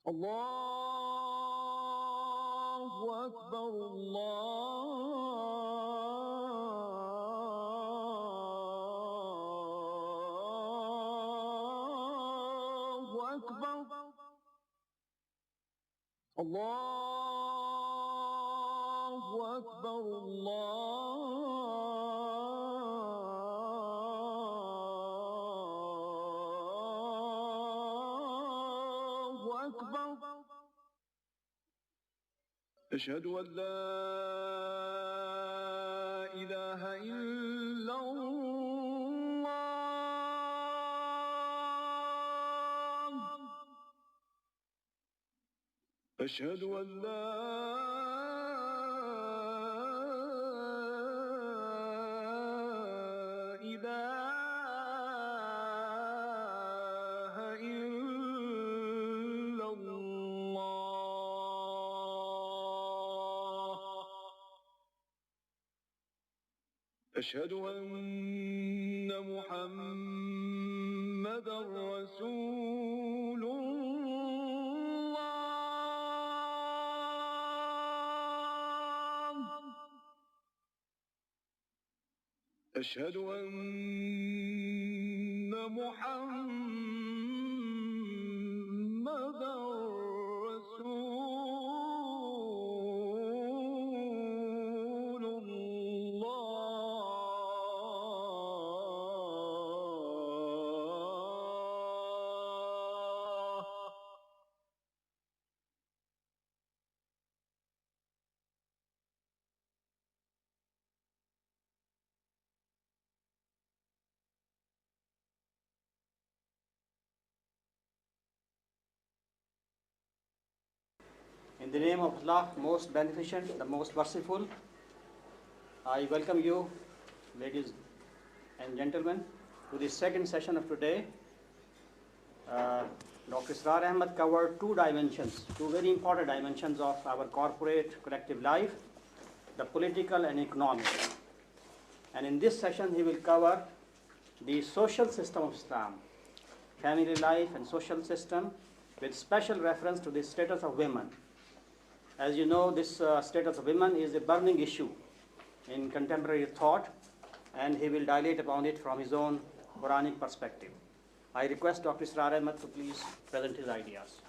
Allahu Akbar, Allahu Akbar, Allahu Akbar, Allahu Akbar. أشهد أن لا إله إلا الله. أشهد أن لا إله إلا الله. أشهد أن محمدا رسول الله. أشهد أن محمدا رسول الله. In the name of Allah, most beneficent, the most merciful, I welcome you, ladies and gentlemen, to the second session of today. Dr. Israr Ahmad covered two very important dimensions of our corporate collective life, the political and economic. And in this session, he will cover the social system of Islam, family life and social system, with special reference to the status of women. As you know, this status of women is a burning issue in contemporary thought, and he will dilate upon it from his own Quranic perspective. I request Dr. Israr Ahmad to please present his ideas.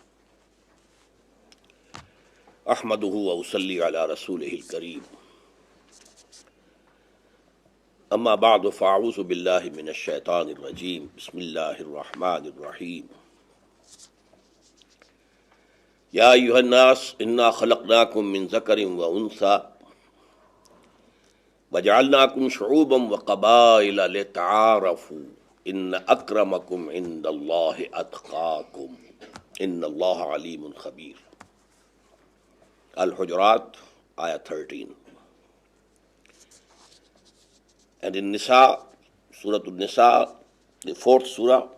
أحمده وأصلي على رسوله الكريم أما بعد فأعوذ بالله من الشيطان الرجيم بسم الله الرحمن الرحيم يا أيها الناس إنا خلقناكم من ذكر وأنثى وجعلناكم شعوبا وقبائل لتعارفوا إن أكرمكم عند الله أتقاكم إن الله عليم خبير. Al-Hujurat, Ayah 13. And in Nisa, Surah Al-Nisa, the fourth surah,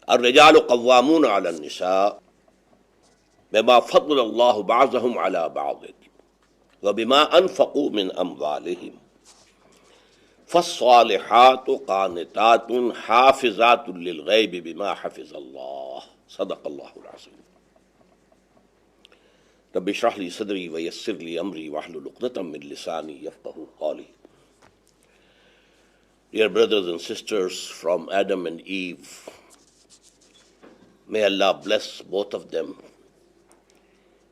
الرجال قوامون على النساء بما فضل الله بعضهم على بعض وبما أنفقوا من أموالهم فالصالحات قانتات حافظات للغيب بما حفظ الله صدق الله العظيم. رب اشرح لي صدري ويسر لي أمري واحلل عقدة من لساني يفقهوا قولي. Dear brothers and sisters from Adam and Eve, may Allah bless both of them,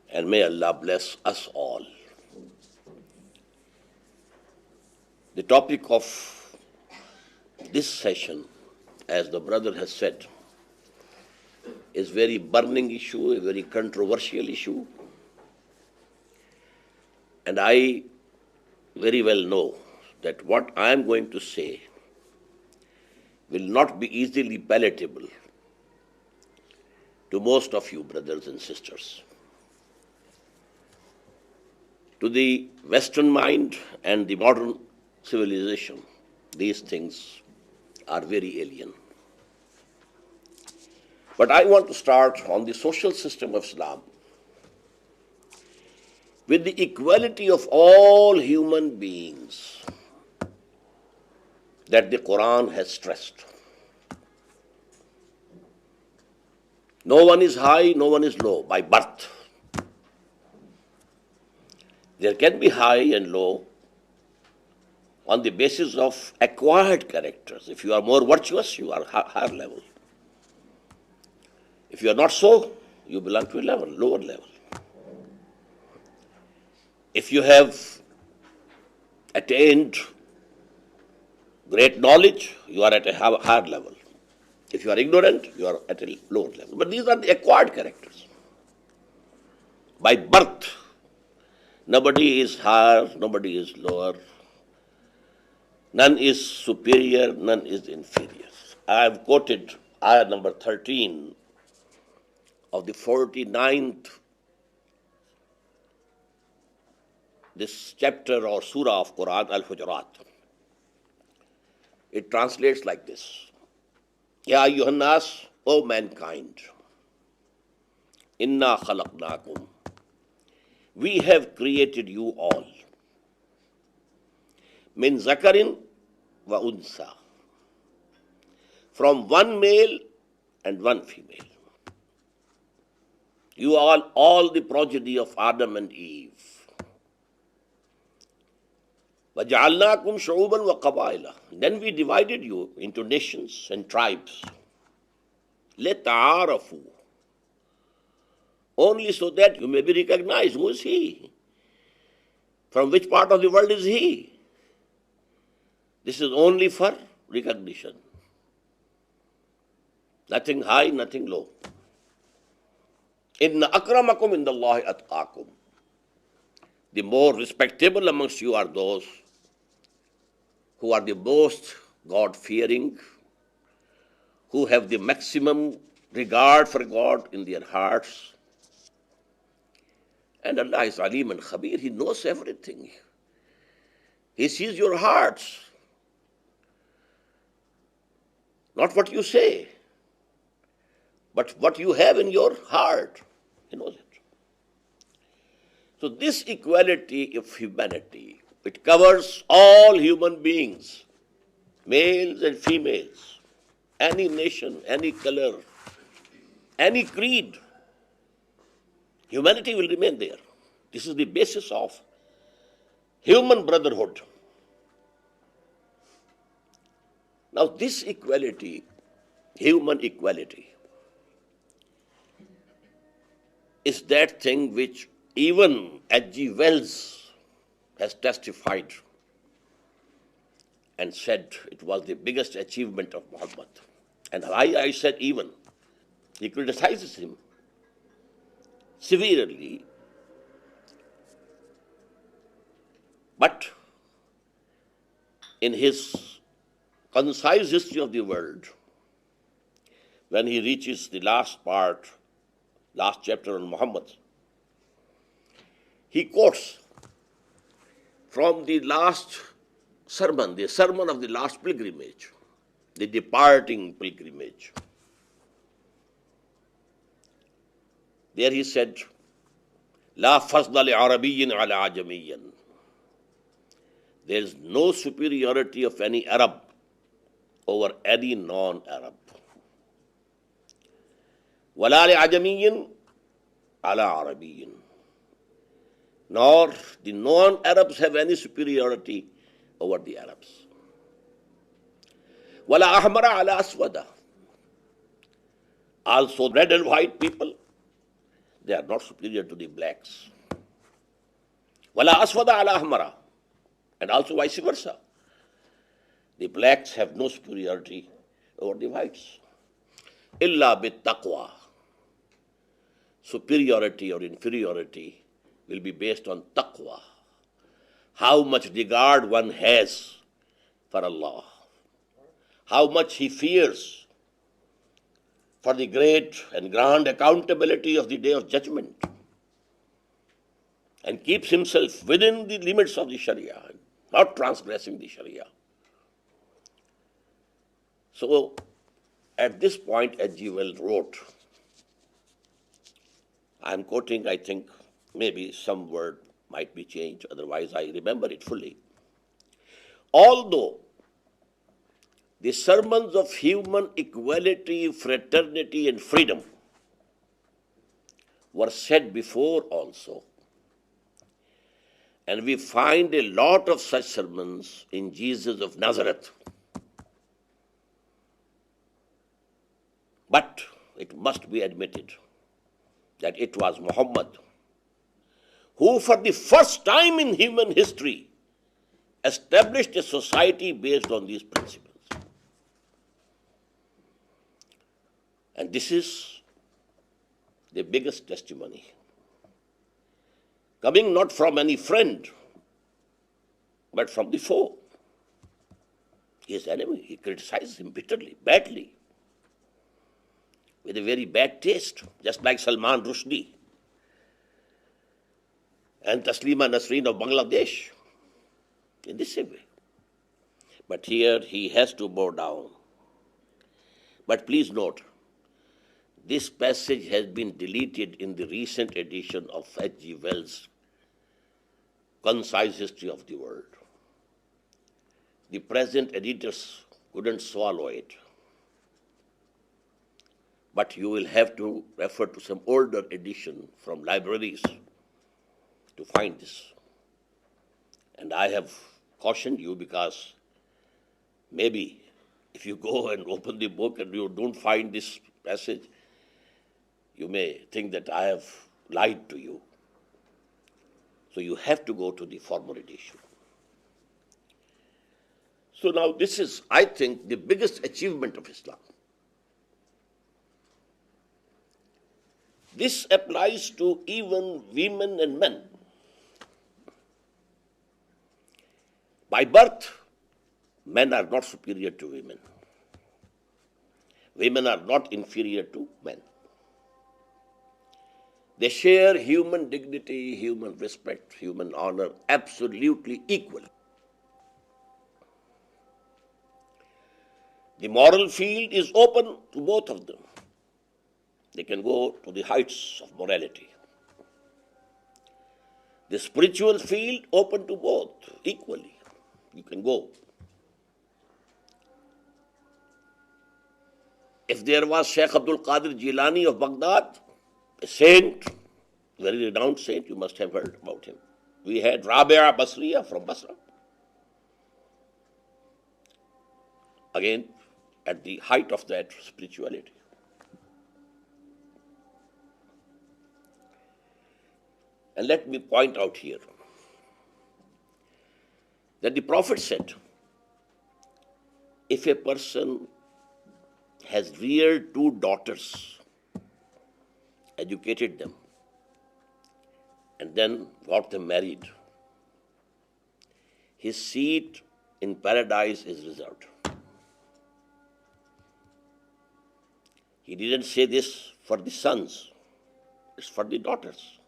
and may Allah bless us all. The topic of this session, as the brother has said, is very burning issue, a very controversial issue. And I very well know that what I am going to say will not be easily palatable to most of you brothers and sisters. To the Western mind and the modern civilization, these things are very alien. But I want to start on the social system of Islam with the equality of all human beings that the Qur'an has stressed. No one is high, no one is low by birth. There can be high and low on the basis of acquired characters. If you are more virtuous, you are higher level. If you are not so, you belong to a level, lower level. If you have attained great knowledge, you are at a higher level. If you are ignorant, you are at a lower level. But these are the acquired characters. By birth, nobody is higher, nobody is lower. None is superior, none is inferior. I have quoted ayah number 13 of the 49th, this chapter or surah of Qur'an, Al-Hujurat. It translates like this. Ya ayyuhan nas, O mankind, inna khalaqnakum. We have created you all. Min zakarin wa unsa. From one male and one female. You are all the progeny of Adam and Eve. وَجَعَلْنَاكُمْ شُعُوبًا وَقَبَائِلًا. Then we divided you into nations and tribes. لِتَعَارَفُوا. Only so that you may be recognized. Who is he? From which part of the world is he? This is only for recognition. Nothing high, nothing low. Inna akramakum indallahi atqakum. The more respectable amongst you are those who are the most God-fearing, who have the maximum regard for God in their hearts. And Allah is Alim and Khabir. He knows everything. He sees your hearts. Not what you say, but what you have in your heart. He knows it. So this equality of humanity, it covers all human beings, males and females, any nation, any color, any creed. Humanity will remain there. This is the basis of human brotherhood. Now this equality, human equality, is that thing which even H.G. Wells has testified and said it was the biggest achievement of Muhammad. And I said even. He criticizes him severely. But in his concise history of the world, when he reaches the last part, last chapter on Muhammad, he quotes from the last sermon, the sermon of the last pilgrimage, the departing pilgrimage. There he said, La fazla li Arabiyyin ala ajamiyyin. There is no superiority of any Arab over any non-Arab. Wala li ajamiyyin ala Arabiyyin. Nor the non-Arabs have any superiority over the Arabs. Wala ahmara ala aswada. Also red and white people, they are not superior to the blacks. Wala aswada ala ahmara. And also vice versa. The blacks have no superiority over the whites. Illa bit taqwa. Superiority or inferiority will be based on taqwa. How much regard one has for Allah. How much he fears for the great and grand accountability of the Day of Judgment. And keeps himself within the limits of the Sharia, not transgressing the Sharia. So, at this point, H.G. Wells wrote, I am quoting, I think, maybe some word might be changed, otherwise I remember it fully. Although the sermons of human equality, fraternity, and freedom were said before also. And we find a lot of such sermons in Jesus of Nazareth. But it must be admitted that it was Muhammad who, for the first time in human history, established a society based on these principles. And this is the biggest testimony, coming not from any friend, but from the foe. His enemy, he criticized him bitterly, badly, with a very bad taste, just like Salman Rushdie and Taslima Nasreen of Bangladesh, in the same way. But here he has to bow down. But please note, this passage has been deleted in the recent edition of H.G. Wells' Concise History of the World. The present editors couldn't swallow it. But you will have to refer to some older edition from libraries to find this. And I have cautioned you because maybe if you go and open the book and you don't find this passage, you may think that I have lied to you. So you have to go to the former edition. So now this is, I think, the biggest achievement of Islam. This applies to even women and men. By birth, men are not superior to women. Women are not inferior to men. They share human dignity, human respect, human honor, absolutely equally. The moral field is open to both of them. They can go to the heights of morality. The spiritual field open to both equally. You can go. If there was Sheikh Abdul Qadir Jilani of Baghdad, a saint, very renowned saint, you must have heard about him. We had Rabia Basriya from Basra. Again, at the height of that spirituality. And let me point out here that the Prophet said, if a person has reared two daughters, educated them, and then got them married, his seat in paradise is reserved. He didn't say this for the sons, it's for the daughters.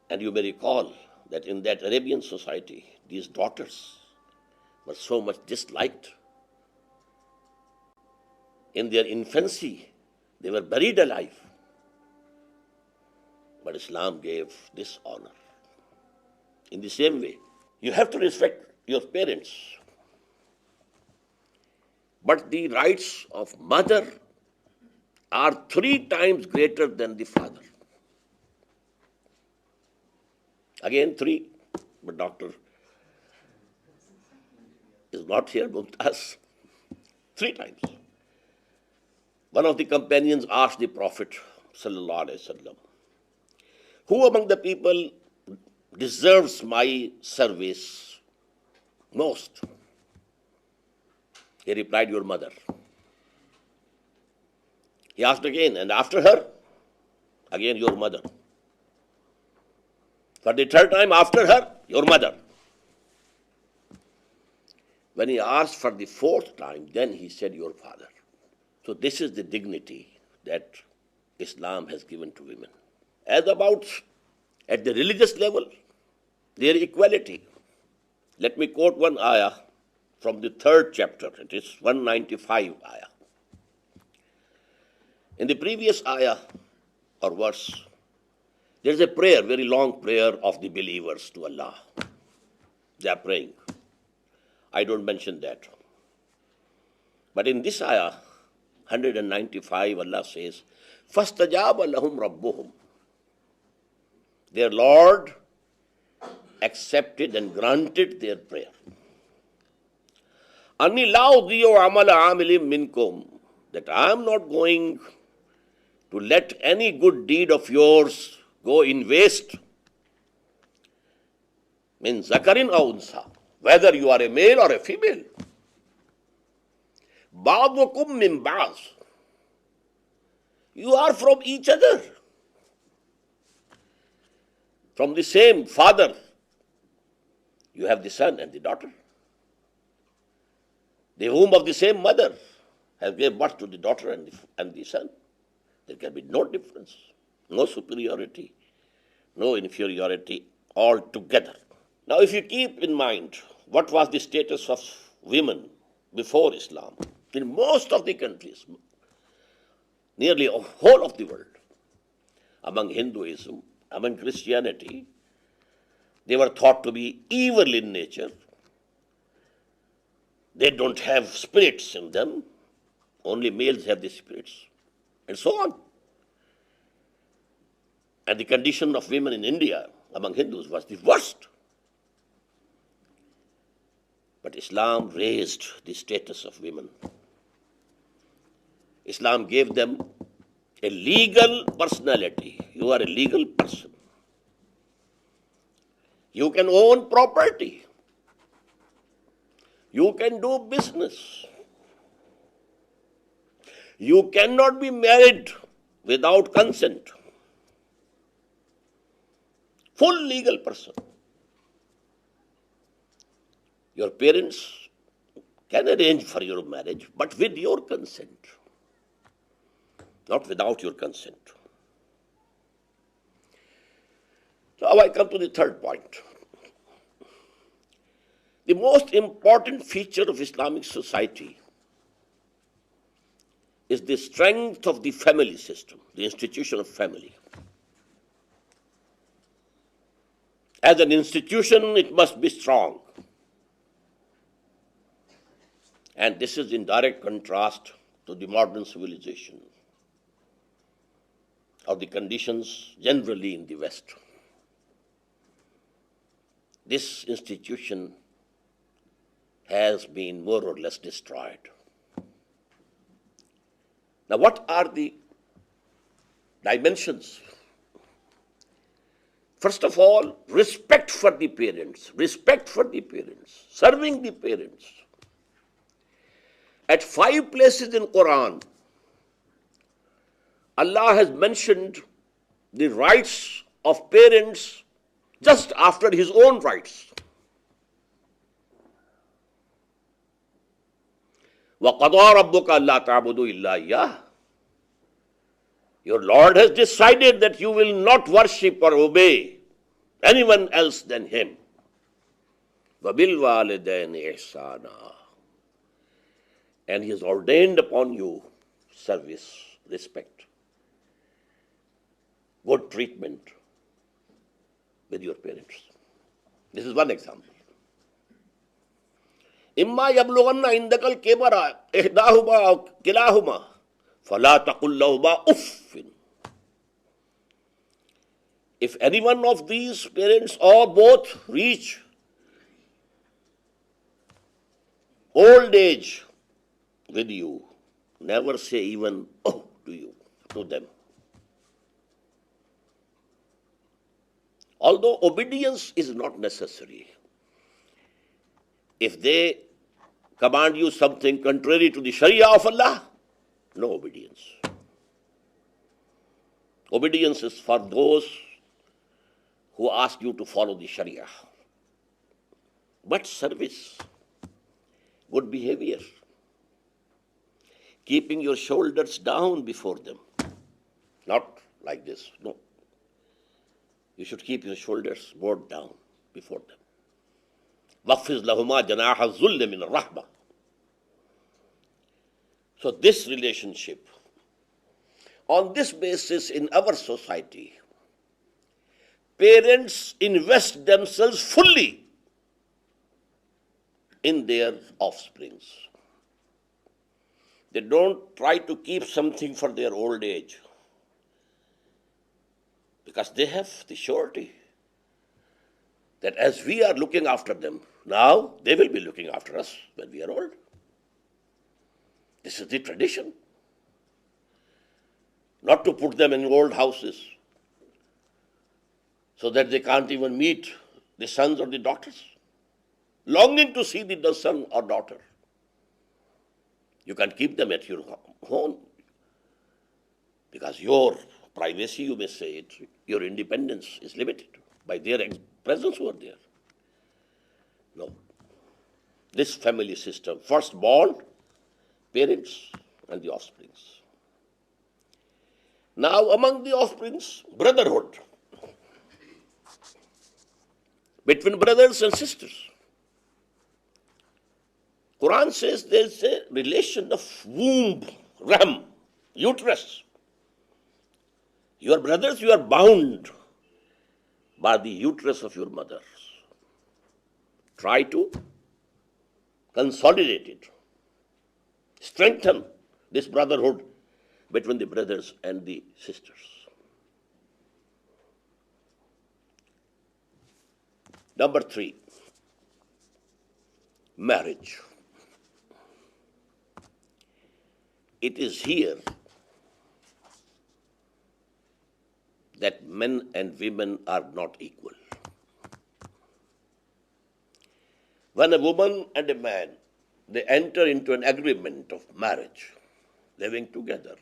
And you may recall that in that Arabian society, these daughters were so much disliked. In their infancy, they were buried alive. But Islam gave this honor. In the same way, you have to respect your parents. But the rights of mother are 3 times greater than the father. Again, 3, but doctor is not here, Mumtaz. 3 times. One of the companions asked the Prophet, sallallahu alaihi wasallam, who among the people deserves my service most? He replied, your mother. He asked again, and after her? Again, your mother. For the 3rd time after her, your mother. When he asked for the 4th time, then he said, your father. So this is the dignity that Islam has given to women. As about at the religious level, their equality. Let me quote one ayah from the 3rd chapter. It is 195 ayah. In the previous ayah or verse, there is a prayer, very long prayer of the believers to Allah. They are praying. I don't mention that. But in this ayah, 195, Allah says, فَاسْتَجَابَ لَهُمْ رَبُّهُمْ. Their Lord accepted and granted their prayer. أَنِّي لَا أُضِيعُ عَمَلَ عَامِلٍ مِّنْكُمْ. That I am not going to let any good deed of yours go in waste. Min zakarin aw unsa, whether you are a male or a female. Ba'dukum min ba'd. You are from each other. From the same father, you have the son and the daughter. The womb of the same mother has gave birth to the daughter and the son. There can be no difference, no superiority, no inferiority altogether. Now, if you keep in mind what was the status of women before Islam, in most of the countries, nearly the whole of the world, among Hinduism, among Christianity, they were thought to be evil in nature. They don't have spirits in them. Only males have the spirits, and so on. And the condition of women in India among Hindus was the worst. But Islam raised the status of women. Islam gave them a legal personality. You are a legal person. You can own property. You can do business. You cannot be married without consent. Full legal person. Your parents can arrange for your marriage, but with your consent, not without your consent. Now I come to the third point. The most important feature of Islamic society is the strength of the family system, the institution of family. As an institution, it must be strong. And this is in direct contrast to the modern civilization or the conditions generally in the West. This institution has been more or less destroyed. Now, what are the dimensions? First of all, respect for the parents, serving the parents. At 5 places in Qur'an, Allah has mentioned the rights of parents just after His own rights. وَقَضَى رَبُّكَ أَلَّا تَعْبُدُوا إِلَّا إِيَّاهُ. Your Lord has decided that you will not worship or obey anyone else than Him. وَبِالْوَالِدَيْنِ إِحْسَانًا. And He has ordained upon you service, respect, good treatment with your parents. This is one example. إِمَّا يَبْلُغَنَّ عِنْدَكَ الْكِبَرَ إِحْدَاهُمَا أَوْ كِلَاهُمَا فَلَا تَقُلْ لَهُمَا أُفٍّ. If any one of these parents or both reach old age with you, never say even oh to them. Although obedience is not necessary, if they command you something contrary to the Sharia of Allah, no obedience. Obedience is for those who ask you to follow the Sharia. But service, good behavior, keeping your shoulders down before them. Not like this, no. You should keep your shoulders more down before them. وَخْفِضْ لَهُمَا جَنَاحَ الذُّلِّ مِنَ الرَّحْمَةِ. So this relationship, on this basis in our society, parents invest themselves fully in their offsprings. They don't try to keep something for their old age because they have the surety that as we are looking after them, now they will be looking after us when we are old. This is the tradition. Not to put them in old houses so that they can't even meet the sons or the daughters, longing to see the son or daughter. You can keep them at your home because your privacy, you may say it, your independence is limited by their presence over there. No. This family system, firstborn, parents, and the offsprings. Now, among the offsprings, brotherhood between brothers and sisters. Qur'an says there is a relation of womb, rahim, uterus. Your brothers, you are bound by the uterus of your mothers. Try to consolidate it, strengthen this brotherhood between the brothers and the sisters. Number 3, marriage. It is here that men and women are not equal. When a woman and a man, they enter into an agreement of marriage, living together,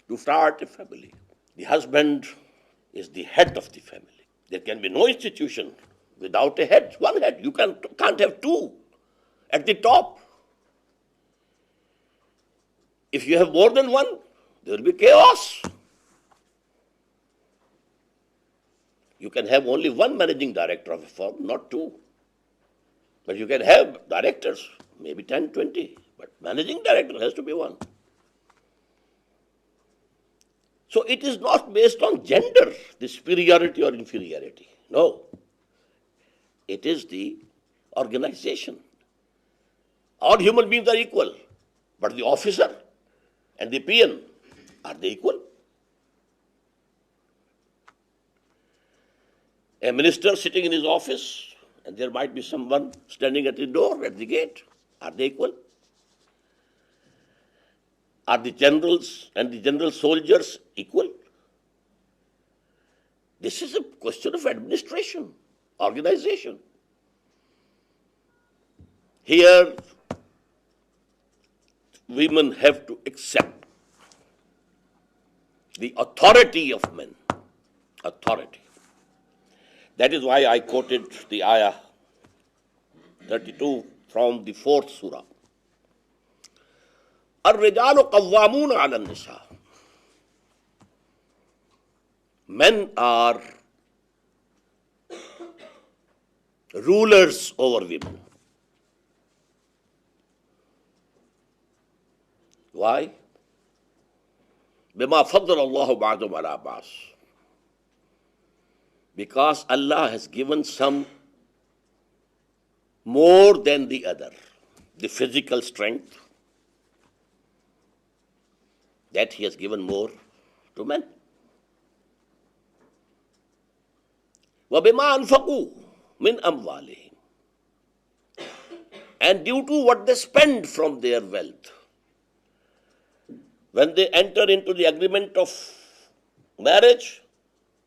to start a family, the husband is the head of the family. There can be no institution without a head, one head. You can't have two at the top. If you have more than one, there will be chaos. You can have only one managing director of a firm, not two. But you can have directors, maybe 10, 20, but managing director has to be one. So it is not based on gender, the superiority or inferiority. No. It is the organization. All human beings are equal, but the officer and the peon, are they equal? A minister sitting in his office, and there might be someone standing at the door, at the gate. Are they equal? Are the generals and the general soldiers equal? This is a question of administration, organization. Here, women have to accept the authority of men. Authority. That is why I quoted the ayah 32 from the 4th surah. الرجال قوامون على النساء. Men are rulers over women. Why? بما فضل الله بعضهم على بعض. Because Allah has given some more than the other. The physical strength, that He has given more to men. وَبِمَا أَنْفَقُوا مِنْ أَمْوَالِهِمْ. And due to what they spend from their wealth. When they enter into the agreement of marriage,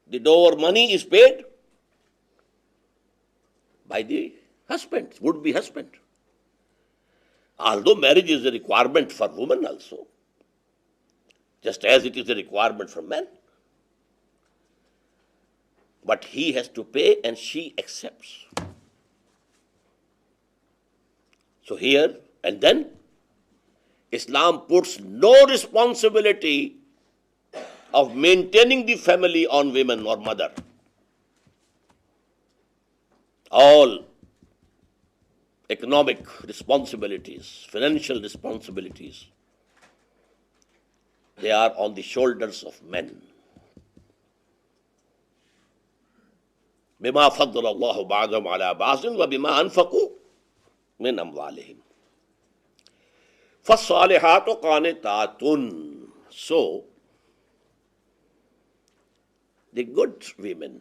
the dower money is paid by the husband, would-be husband. Although marriage is a requirement for women also, just as it is a requirement for men. But he has to pay and she accepts. So here, and then, Islam puts no responsibility of maintaining the family on women or mother. All economic responsibilities, financial responsibilities, they are on the shoulders of men. بما فضل الله بعضهم على بعض وبما أنفقوا من أموالهم. فَالصَّالِحَاتُ قَانِتَاتٌ. So, the good women,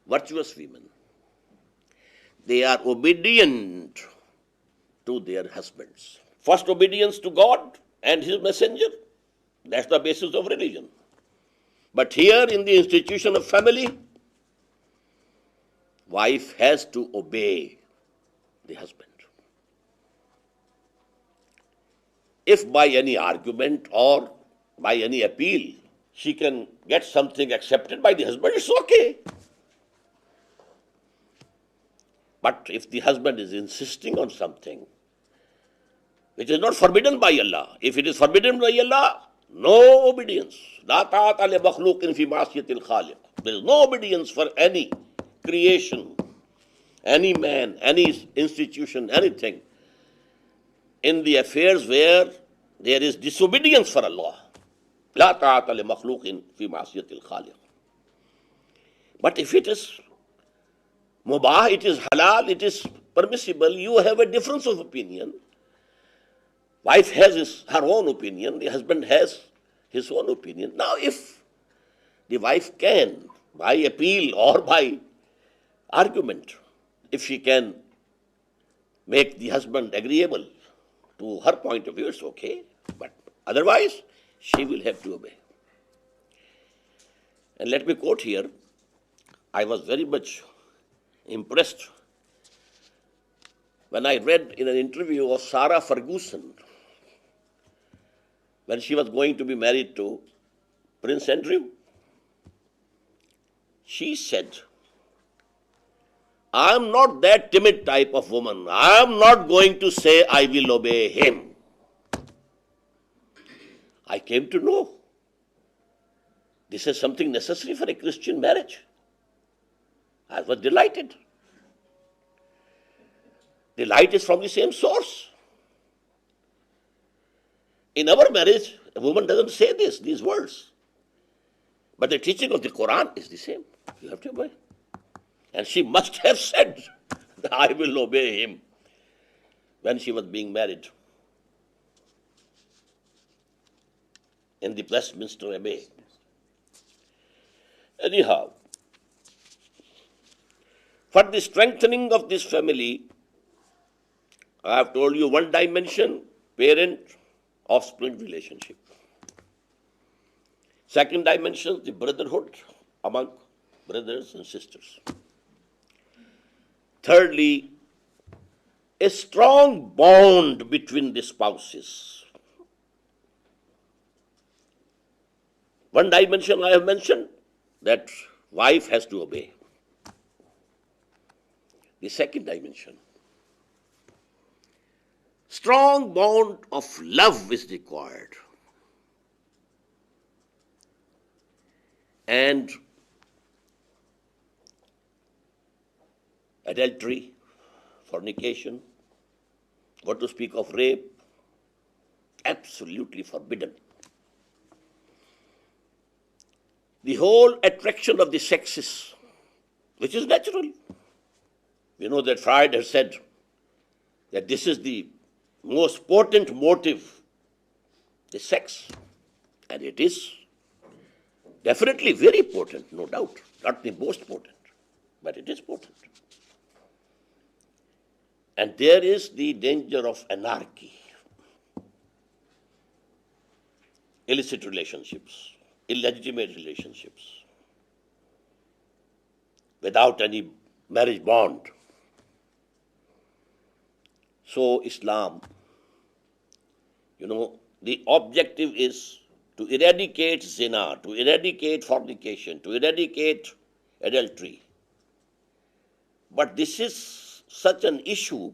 virtuous women, they are obedient to their husbands. First, obedience to God and His messenger. That's the basis of religion. But here in the institution of family, wife has to obey the husband. If by any argument or by any appeal she can get something accepted by the husband, it's okay. But if the husband is insisting on something which is not forbidden by Allah, if it is forbidden by Allah, no obedience. لا طاعة لمخلوق في معصية الخالق. There is no obedience for any creation, any man, any institution, anything in the affairs where there is disobedience for Allah. لا طاعة لمخلوق في معصية الخالق. But if it is mubah, it is halal, it is permissible, you have a difference of opinion. Wife has her own opinion, the husband has his own opinion. Now, if the wife can, by appeal or by argument, if she can make the husband agreeable to her point of view, it's okay. But otherwise, she will have to obey. And let me quote here, I was very much impressed when I read in an interview of Sarah Ferguson, when she was going to be married to Prince Andrew. She said, I am not that timid type of woman. I am not going to say I will obey him. I came to know this is something necessary for a Christian marriage. I was delighted. The light is from the same source. In our marriage, a woman doesn't say these words. But the teaching of the Qur'an is the same. You have to obey. And she must have said that I will obey him when she was being married in the Westminster Abbey. Anyhow, for the strengthening of this family, I have told you one dimension, parent-offspring relationship. Second dimension, the brotherhood among brothers and sisters. Thirdly, a strong bond between the spouses. One dimension I have mentioned, that wife has to obey. The second dimension, strong bond of love is required. And adultery, fornication, what to speak of rape, absolutely forbidden. The whole attraction of the sexes, which is natural. You know that Freud has said that this is the most potent motive, the sex. And it is definitely very potent, no doubt. Not the most potent, but it is potent. And there is the danger of anarchy, illicit relationships, illegitimate relationships, without any marriage bond. So Islam, the objective is to eradicate zina, to eradicate fornication, to eradicate adultery. But this is such an issue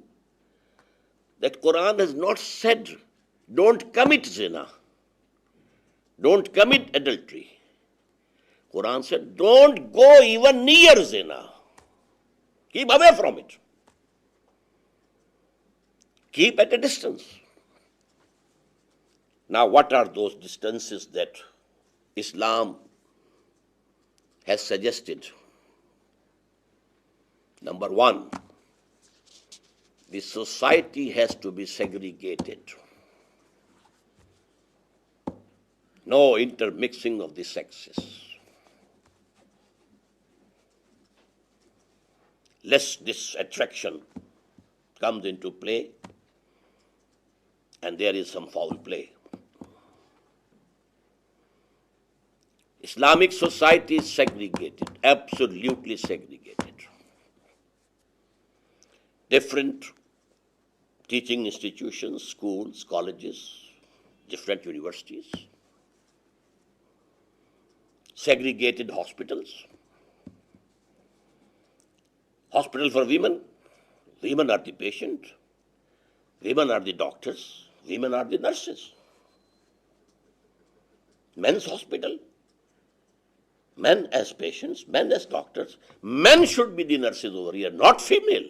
that Qur'an has not said, don't commit zina, don't commit adultery. Qur'an said, don't go even near zina. Keep away from it. Keep at a distance. Now, what are those distances that Islam has suggested? Number one, the society has to be segregated. No intermixing of the sexes. Lest this attraction comes into play and there is some foul play. Islamic society is segregated, absolutely segregated. Different teaching institutions, schools, colleges, different universities, segregated hospitals. Hospital for women, women are the patient, women are the doctors, women are the nurses. Men's hospital, men as patients, men as doctors, men should be the nurses over here, not female.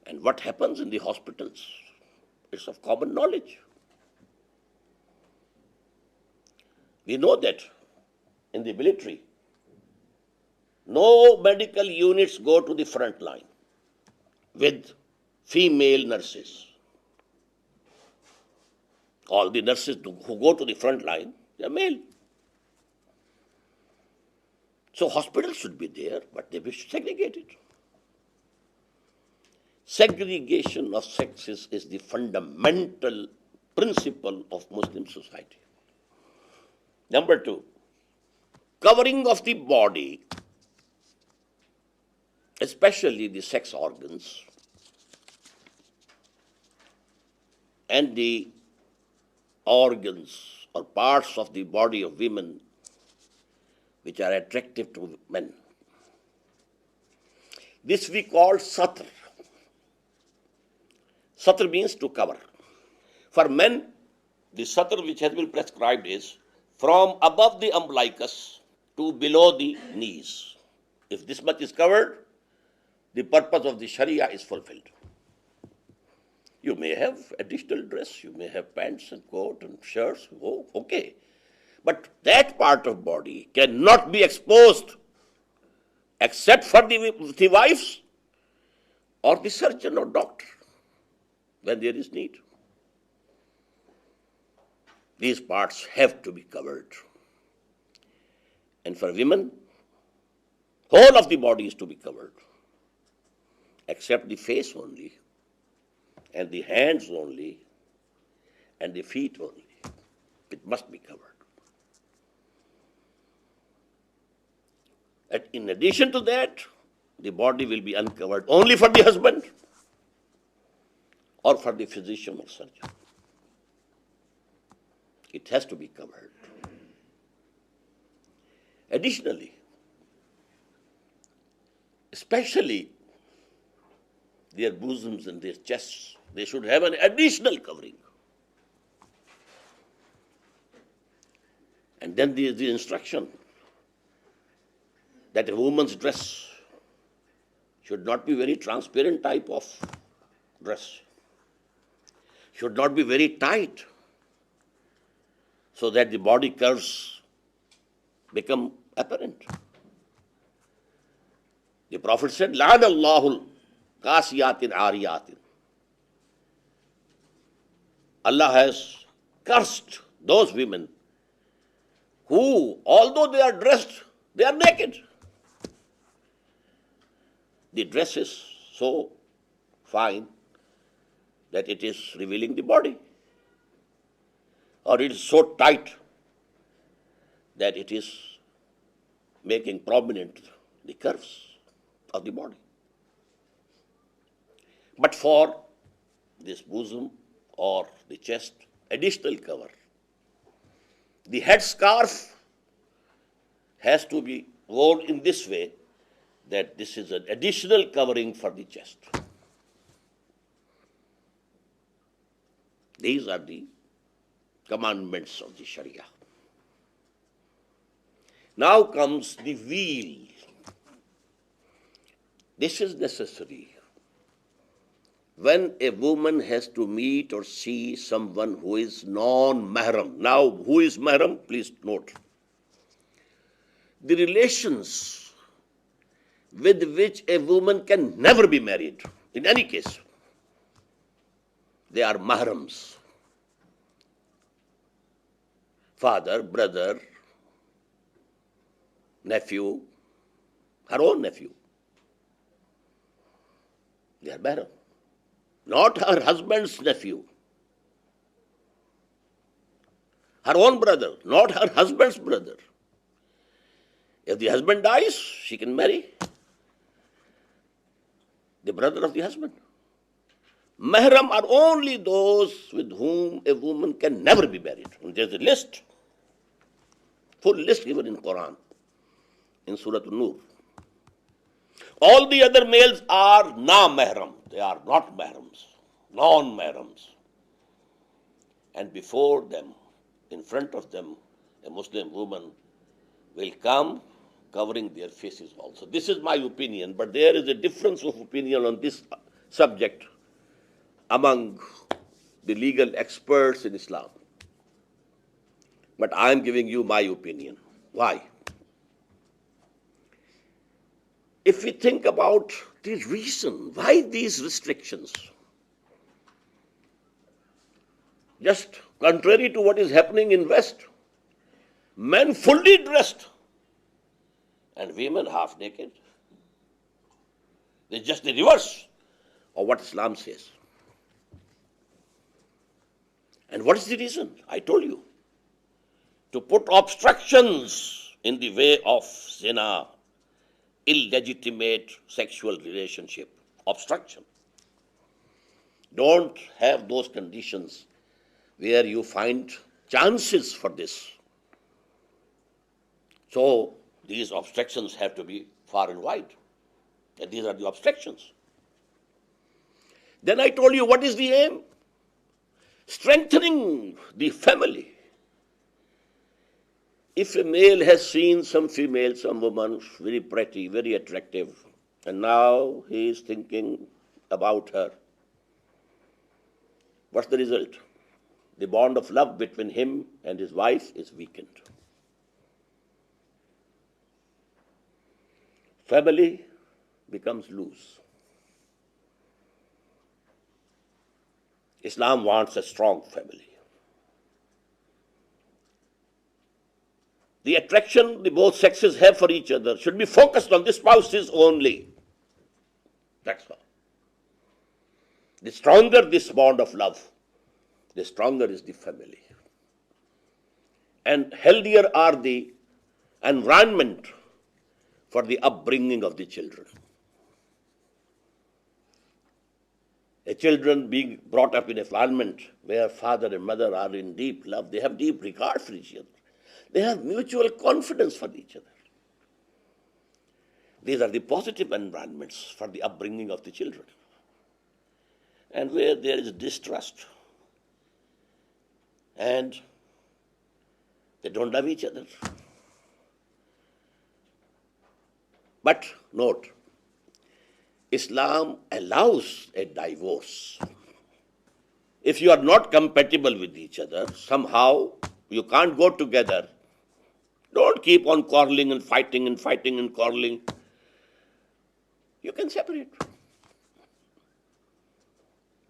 And what happens in the hospitals? It's of common knowledge. We know that in the military, no medical units go to the front line with female nurses. All the nurses who go to the front line, they are male. So hospitals should be there, but they be segregated. Segregation of sexes is the fundamental principle of Muslim society. Number two, covering of the body, especially the sex organs and the organs or parts of the body of women which are attractive to men. This we call satr. Satr means to cover. For men, the satr which has been prescribed is from above the umbilicus to below the knees. If this much is covered, the purpose of the Sharia is fulfilled. You may have additional dress, you may have pants and coat and shirts, oh, okay. But that part of body cannot be exposed except for the wives or the surgeon or doctor when there is need. These parts have to be covered. And for women, whole of the body is to be covered, except the face only, and the hands only, and the feet only. It must be covered. And in addition to that, the body will be uncovered only for the husband or for the physician or surgeon. It has to be covered. Additionally, especially their bosoms and their chests, they should have an additional covering. And then there is the instruction that a woman's dress should not be very transparent type of dress, should not be very tight, so that the body curves become apparent. The Prophet said, "La'ana Allahul Qasiyatin Ariyatin." Allah has cursed those women who, although they are dressed, they are naked. The dress is so fine that it is revealing the body, or it is so tight that it is making prominent the curves of the body. But for this bosom or the chest, additional cover. The headscarf has to be worn in this way, that this is an additional covering for the chest. These are the commandments of the Sharia. Now comes the veil. This is necessary when a woman has to meet or see someone who is non-mahram. Now, who is mahram? Please note. The relations with which a woman can never be married, in any case. They are mahrams. Father, brother, nephew, her own nephew. They are mahram. Not her husband's nephew. Her own brother, not her husband's brother. If the husband dies, she can marry the brother of the husband. Mahram are only those with whom a woman can never be married. And there's a list, full list given in Qur'an, in Surah An-Nur. All the other males are na-mahram. They are not mahrams, non-mahrams. And before them, in front of them, a Muslim woman will come covering their faces also. This is my opinion, but there is a difference of opinion on this subject among the legal experts in Islam. But I am giving you my opinion. Why? If we think about the reason why these restrictions, just contrary to what is happening in West, men fully dressed and women half naked. It's just the reverse of what Islam says. And what is the reason? I told you. To put obstructions in the way of zina, illegitimate sexual relationship, obstruction. Don't have those conditions where you find chances for this. So these obstructions have to be far and wide. And these are the obstructions. Then I told you what is the aim? Strengthening the family. If a male has seen some female, some woman, very pretty, very attractive, and now he is thinking about her, what's the result? The bond of love between him and his wife is weakened. Family becomes loose. Islam wants a strong family. The attraction the both sexes have for each other should be focused on the spouses only. That's all. The stronger this bond of love, the stronger is the family. And healthier are the environment for the upbringing of the children. A children being brought up in an environment where father and mother are in deep love, they have deep regard for each other. They have mutual confidence for each other. These are the positive environments for the upbringing of the children. And where there is distrust and they don't love each other. But note, Islam allows a divorce. If you are not compatible with each other, somehow you can't go together. Don't keep on quarreling and fighting and fighting and quarreling. You can separate.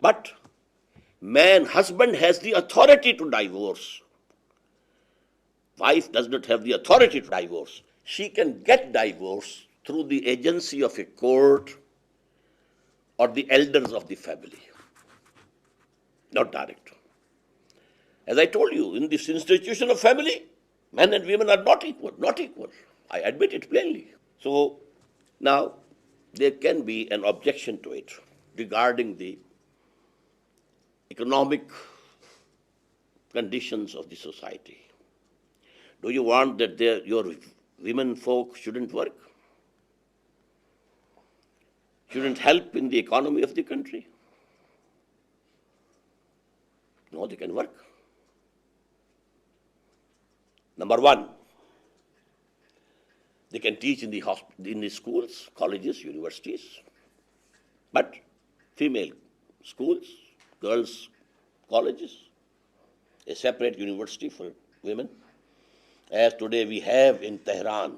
But husband has the authority to divorce. Wife does not have the authority to divorce. She can get divorce through the agency of a court or the elders of the family. Not direct. As I told you, in this institution of family, men and women are not equal, not equal. I admit it plainly. So now there can be an objection to it regarding the economic conditions of the society. Do you want that your women folk shouldn't work? Shouldn't help in the economy of the country? No, they can work. Number one, they can teach in the schools, colleges, universities. But female schools, girls' colleges, a separate university for women, as today we have in Tehran,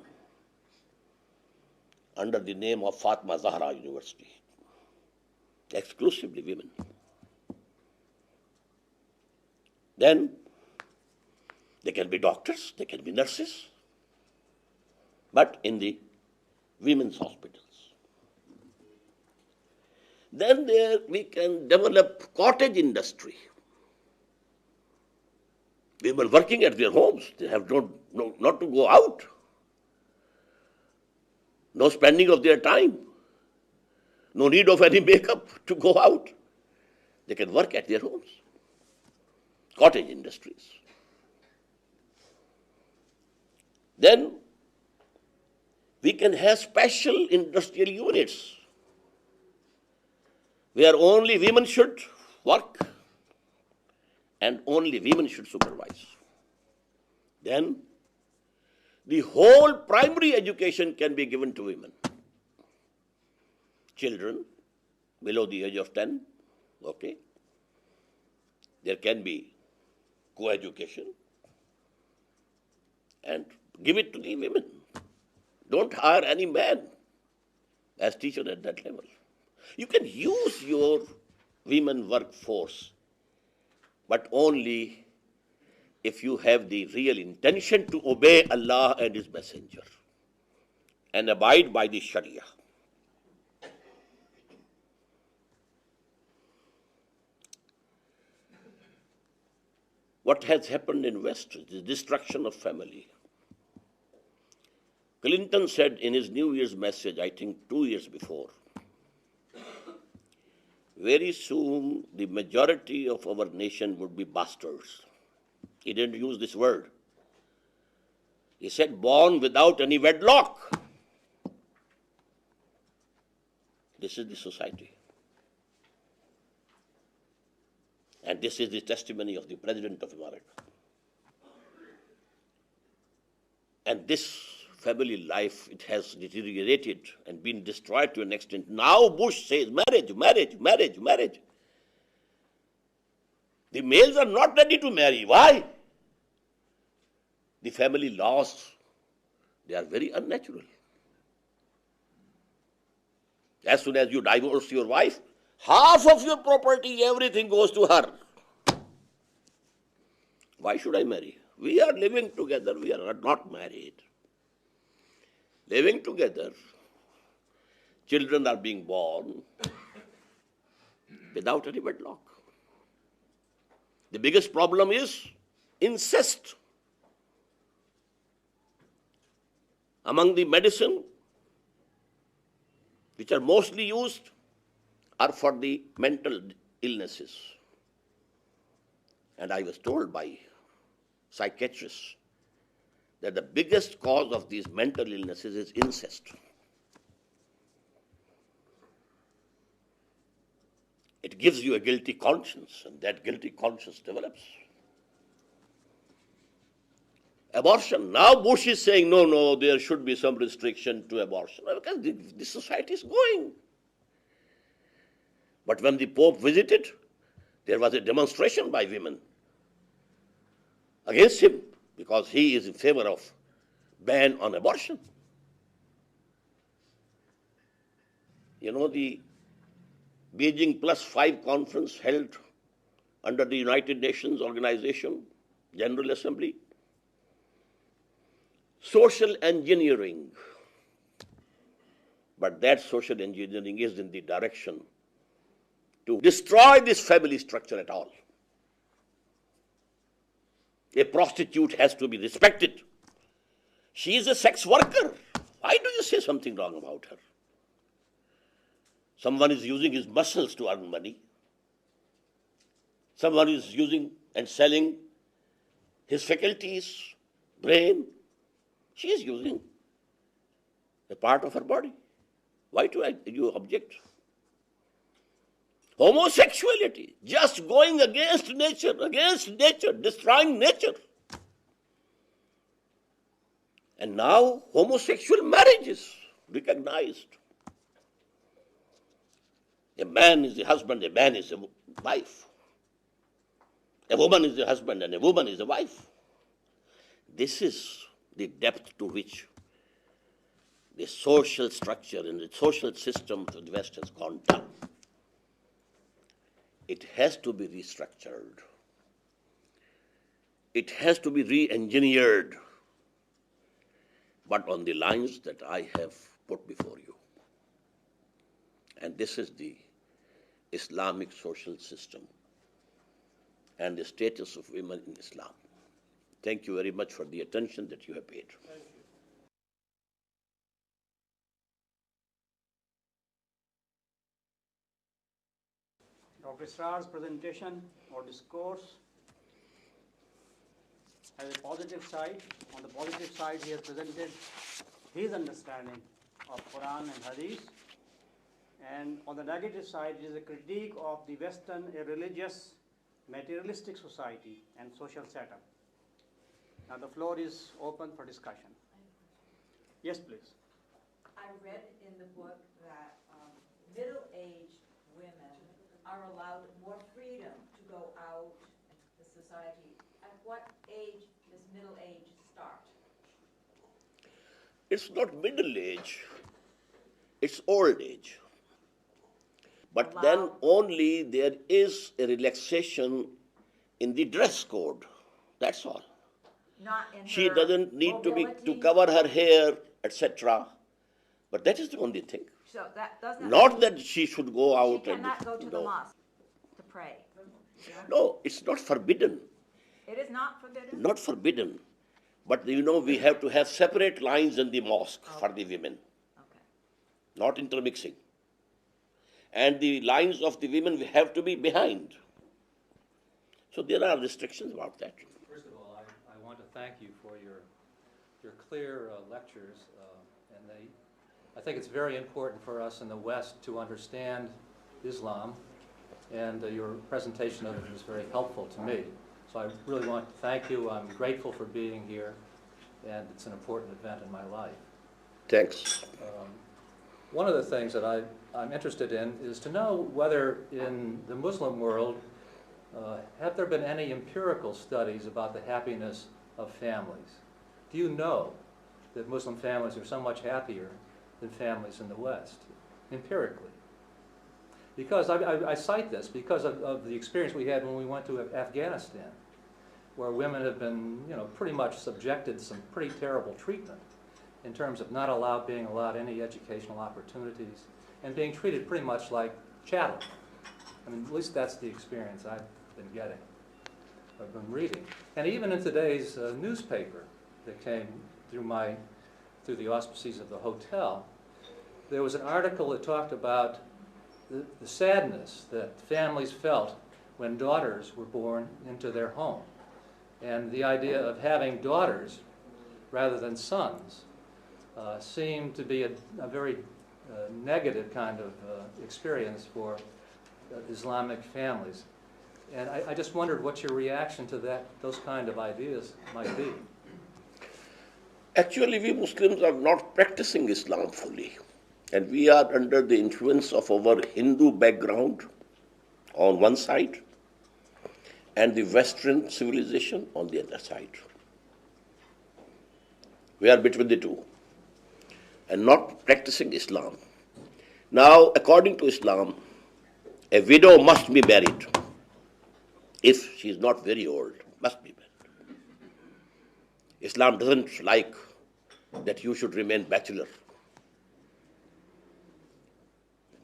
under the name of Fatma Zahra University. Exclusively women. Then they can be doctors, they can be nurses, but in the women's hospitals. Then there we can develop cottage industry. Women working at their homes, they have not to go out. No spending of their time. No need of any makeup to go out. They can work at their homes. Cottage industries. Then we can have special industrial units where only women should work and only women should supervise. Then the whole primary education can be given to women. Children below the age of 10, okay. There can be co-education and give it to the women. Don't hire any man as teacher at that level. You can use your women workforce, but only if you have the real intention to obey Allah and His Messenger and abide by the Sharia. What has happened in West is the destruction of family. Clinton said in his New Year's message, I think 2 years before, very soon the majority of our nation would be bastards. He didn't use this word. He said born without any wedlock. This is the society. And this is the testimony of the President of America. And this family life, it has deteriorated and been destroyed to an extent. Now Bush says marriage, marriage, marriage, marriage. The males are not ready to marry. Why? The family laws, they are very unnatural. As soon as you divorce your wife, half of your property, everything goes to her. Why should I marry? We are living together, we are not married. Living together, children are being born without any wedlock. The biggest problem is incest. Among the medicine, which are mostly used, are for the mental illnesses. And I was told by psychiatrists that the biggest cause of these mental illnesses is incest. It gives you a guilty conscience, and that guilty conscience develops. Abortion. Now Bush is saying, no, there should be some restriction to abortion. Because the society is going. But when the Pope visited, there was a demonstration by women against him because he is in favor of ban on abortion. You know, the Beijing +5 conference held under the United Nations Organization, General Assembly, social engineering. But that social engineering is in the direction to destroy this family structure at all. A prostitute has to be respected. She is a sex worker. Why do you say something wrong about her? Someone is using his muscles to earn money. Someone is using and selling his faculties, brain. She is using a part of her body. Why do you object? Homosexuality, just going against nature, destroying nature. And now homosexual marriage is recognized. A man is a husband, a man is a wife. A woman is a husband and a woman is a wife. This is the depth to which the social structure and the social system of the West has gone down. It has to be restructured. It has to be re-engineered, but on the lines that I have put before you. And this is the Islamic social system and the status of women in Islam. Thank you very much for the attention that you have paid. Dr. Israr's presentation or discourse has a positive side. On the positive side, he has presented his understanding of Quran and Hadith. And on the negative side, it is a critique of the Western irreligious, materialistic society and social setup. Now the floor is open for discussion. Yes, please. I read in the book that middle-aged women are allowed more freedom to go out into the society. At what age does middle age start? It's not middle age, it's old age. But then only there is a relaxation in the dress code. That's all. Not in She her doesn't need to mobility? cover her hair, etc. But that is the only thing. So that doesn't Not mean that she should go out she cannot go to the no. mosque to pray. Yeah? No, it's not forbidden. It is not forbidden? Not forbidden. But we have to have separate lines in the mosque for the women, Okay. not intermixing. And the lines of the women have to be behind. So there are restrictions about that. First of all, I want to thank you for your clear lectures, and I think it's very important for us in the West to understand Islam, and your presentation of it was very helpful to me. So I really want to thank you. I'm grateful for being here, and it's an important event in my life. Thanks. One of the things that I'm interested in is to know whether in the Muslim world, have there been any empirical studies about the happiness of families? Do you know that Muslim families are so much happier than families in the West, empirically? Because I cite this because of the experience we had when we went to Afghanistan, where women have been, pretty much subjected to some pretty terrible treatment in terms of not being allowed any educational opportunities and being treated pretty much like chattel. I mean, at least that's the experience I've been getting, I've been reading. And even in today's newspaper that came through the auspices of the hotel, there was an article that talked about the sadness that families felt when daughters were born into their home. And the idea of having daughters rather than sons seemed to be a very negative kind of experience for Islamic families. And I just wondered what your reaction to those kind of ideas might be. Actually, we Muslims are not practicing Islam fully. And we are under the influence of our Hindu background on one side and the Western civilization on the other side. We are between the two and not practicing Islam. Now, according to Islam, a widow must be married. If she is not very old, must be married. Islam doesn't like that you should remain bachelor.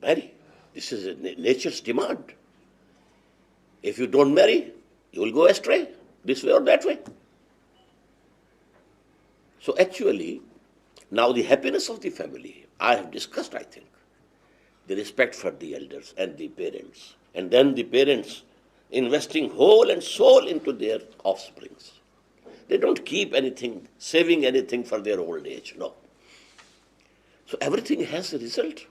Marry. This is nature's demand. If you don't marry, you will go astray, this way or that way. So actually, now the happiness of the family, I have discussed, I think, the respect for the elders and the parents, and then the parents investing whole and soul into their offsprings. They don't keep anything, saving anything for their old age, no. So everything has a result.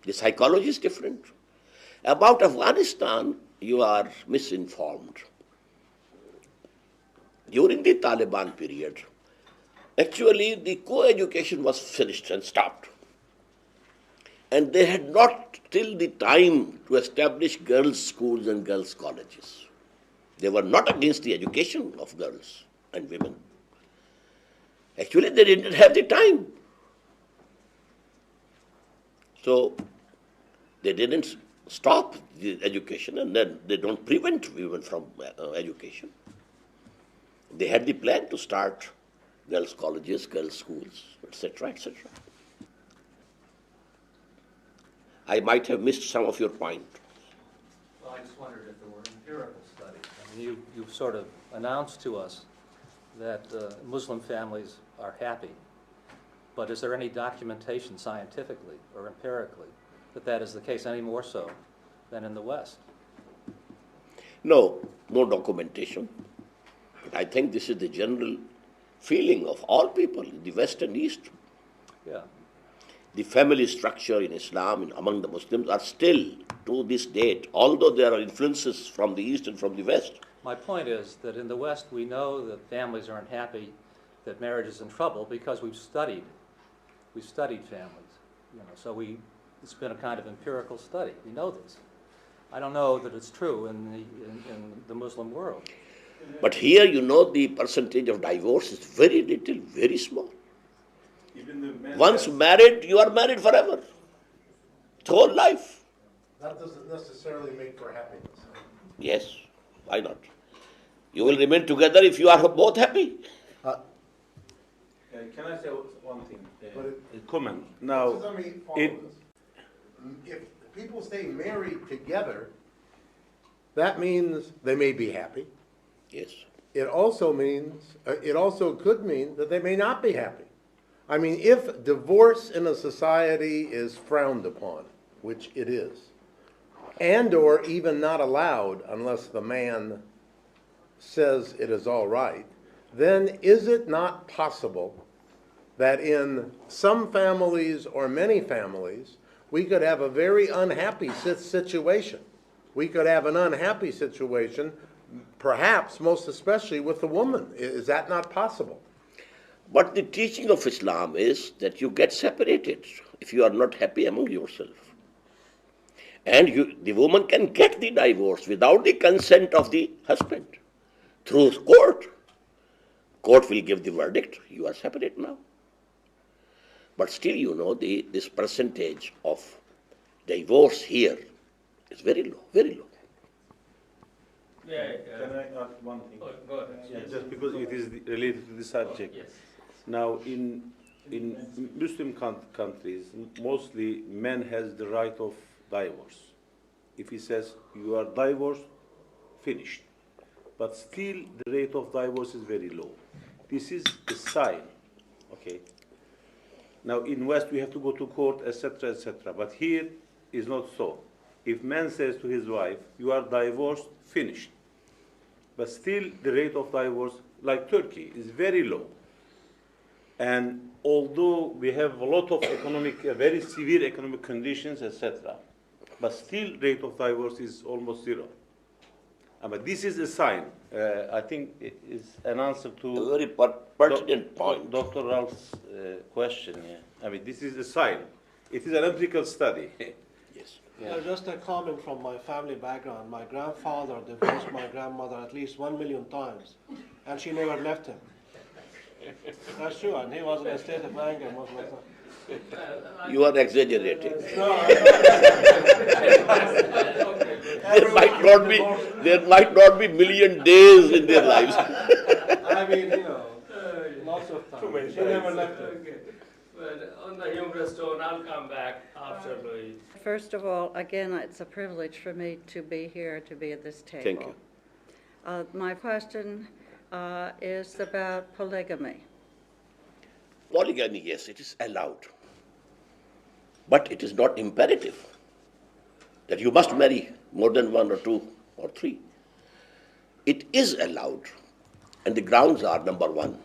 The psychology is different. About Afghanistan, you are misinformed. During the Taliban period, actually the co-education was finished and stopped. And they had not till the time to establish girls' schools and girls' colleges. They were not against the education of girls and women. Actually, they didn't have the time. So they didn't stop the education, and then they don't prevent women from education. They had the plan to start girls' colleges, girls' schools, etc., etc. I might have missed some of your point. Well, I just wondered if there were empirical studies. I mean, you've sort of announced to us that Muslim families are happy, but is there any documentation scientifically or empirically that that is the case, any more so than in the West? No documentation. But I think this is the general feeling of all people in the West and East. Yeah. The family structure in Islam and among the Muslims are still, to this date, although there are influences from the East and from the West. My point is that in the West we know that families are unhappy, that marriage is in trouble because we've studied families. So it's been a kind of empirical study. We know this. I don't know that it's true in the Muslim world. But here, the percentage of divorce is very little, very small. Once married, you are married forever. The whole life. That doesn't necessarily make for happiness. Yes, why not? You will remain together if you are both happy. Can I say one thing? A comment. Now, Let me follow this. If people stay married together, that means they may be happy. Yes. It also could mean that they may not be happy. I mean, if divorce in a society is frowned upon, which it is, and or even not allowed unless the man says it is all right, then is it not possible that in some families or many families, we could have a very unhappy situation? We could have an unhappy situation, perhaps most especially with the woman. Is that not possible? But the teaching of Islam is that you get separated if you are not happy among yourself. And the woman can get the divorce without the consent of the husband through court. Court will give the verdict. You are separate now. But still, this percentage of divorce here is very low, very low. can I add one thing? Go ahead. Yeah, just because it is related to the subject. Yes. Now, in Muslim countries, mostly men has the right of divorce. If he says you are divorced, finished. But still, the rate of divorce is very low. This is a sign. Okay. Now, in West, we have to go to court, etc., etc. But here is not so. If man says to his wife, you are divorced, finished. But still, the rate of divorce, like Turkey, is very low. And although we have a lot of very severe economic conditions, etc., but still rate of divorce is almost zero. But this is a sign. I think it is an answer to A very pertinent point. Dr. Ralph's question. Yeah. I mean, this is a sign. It is an empirical study. Yes. Yeah. Just a comment from my family background. My grandfather divorced my grandmother at least 1 million times, and she never left him. That's true, and he was in a state of anger most of the time. You are exaggerating. No, There might not be million days in their lives. I mean, lots of times. She never left him. Okay. But on the humorous tone, I'll come back after Louis. First of all, again, it's a privilege for me to be here, to be at this table. Thank you. My question is about polygamy. Polygamy, yes, it is allowed. But it is not imperative that you must marry more than one or two or three. It is allowed. And the grounds are, number one,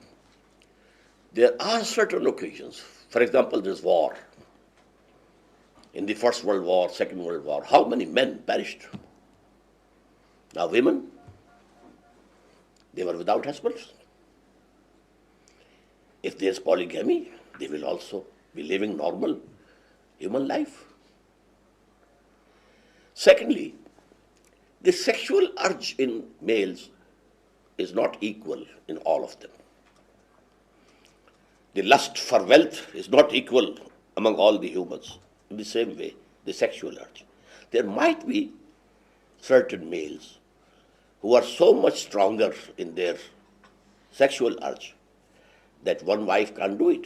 there are certain occasions. For example, there's war. In the First World War, Second World War, how many men perished? Now women, they were without husbands. If there's polygamy, they will also be living normal human life. Secondly, the sexual urge in males is not equal in all of them. The lust for wealth is not equal among all the humans. in the same way, the sexual urge. There might be certain males who are so much stronger in their sexual urge that one wife can't do it.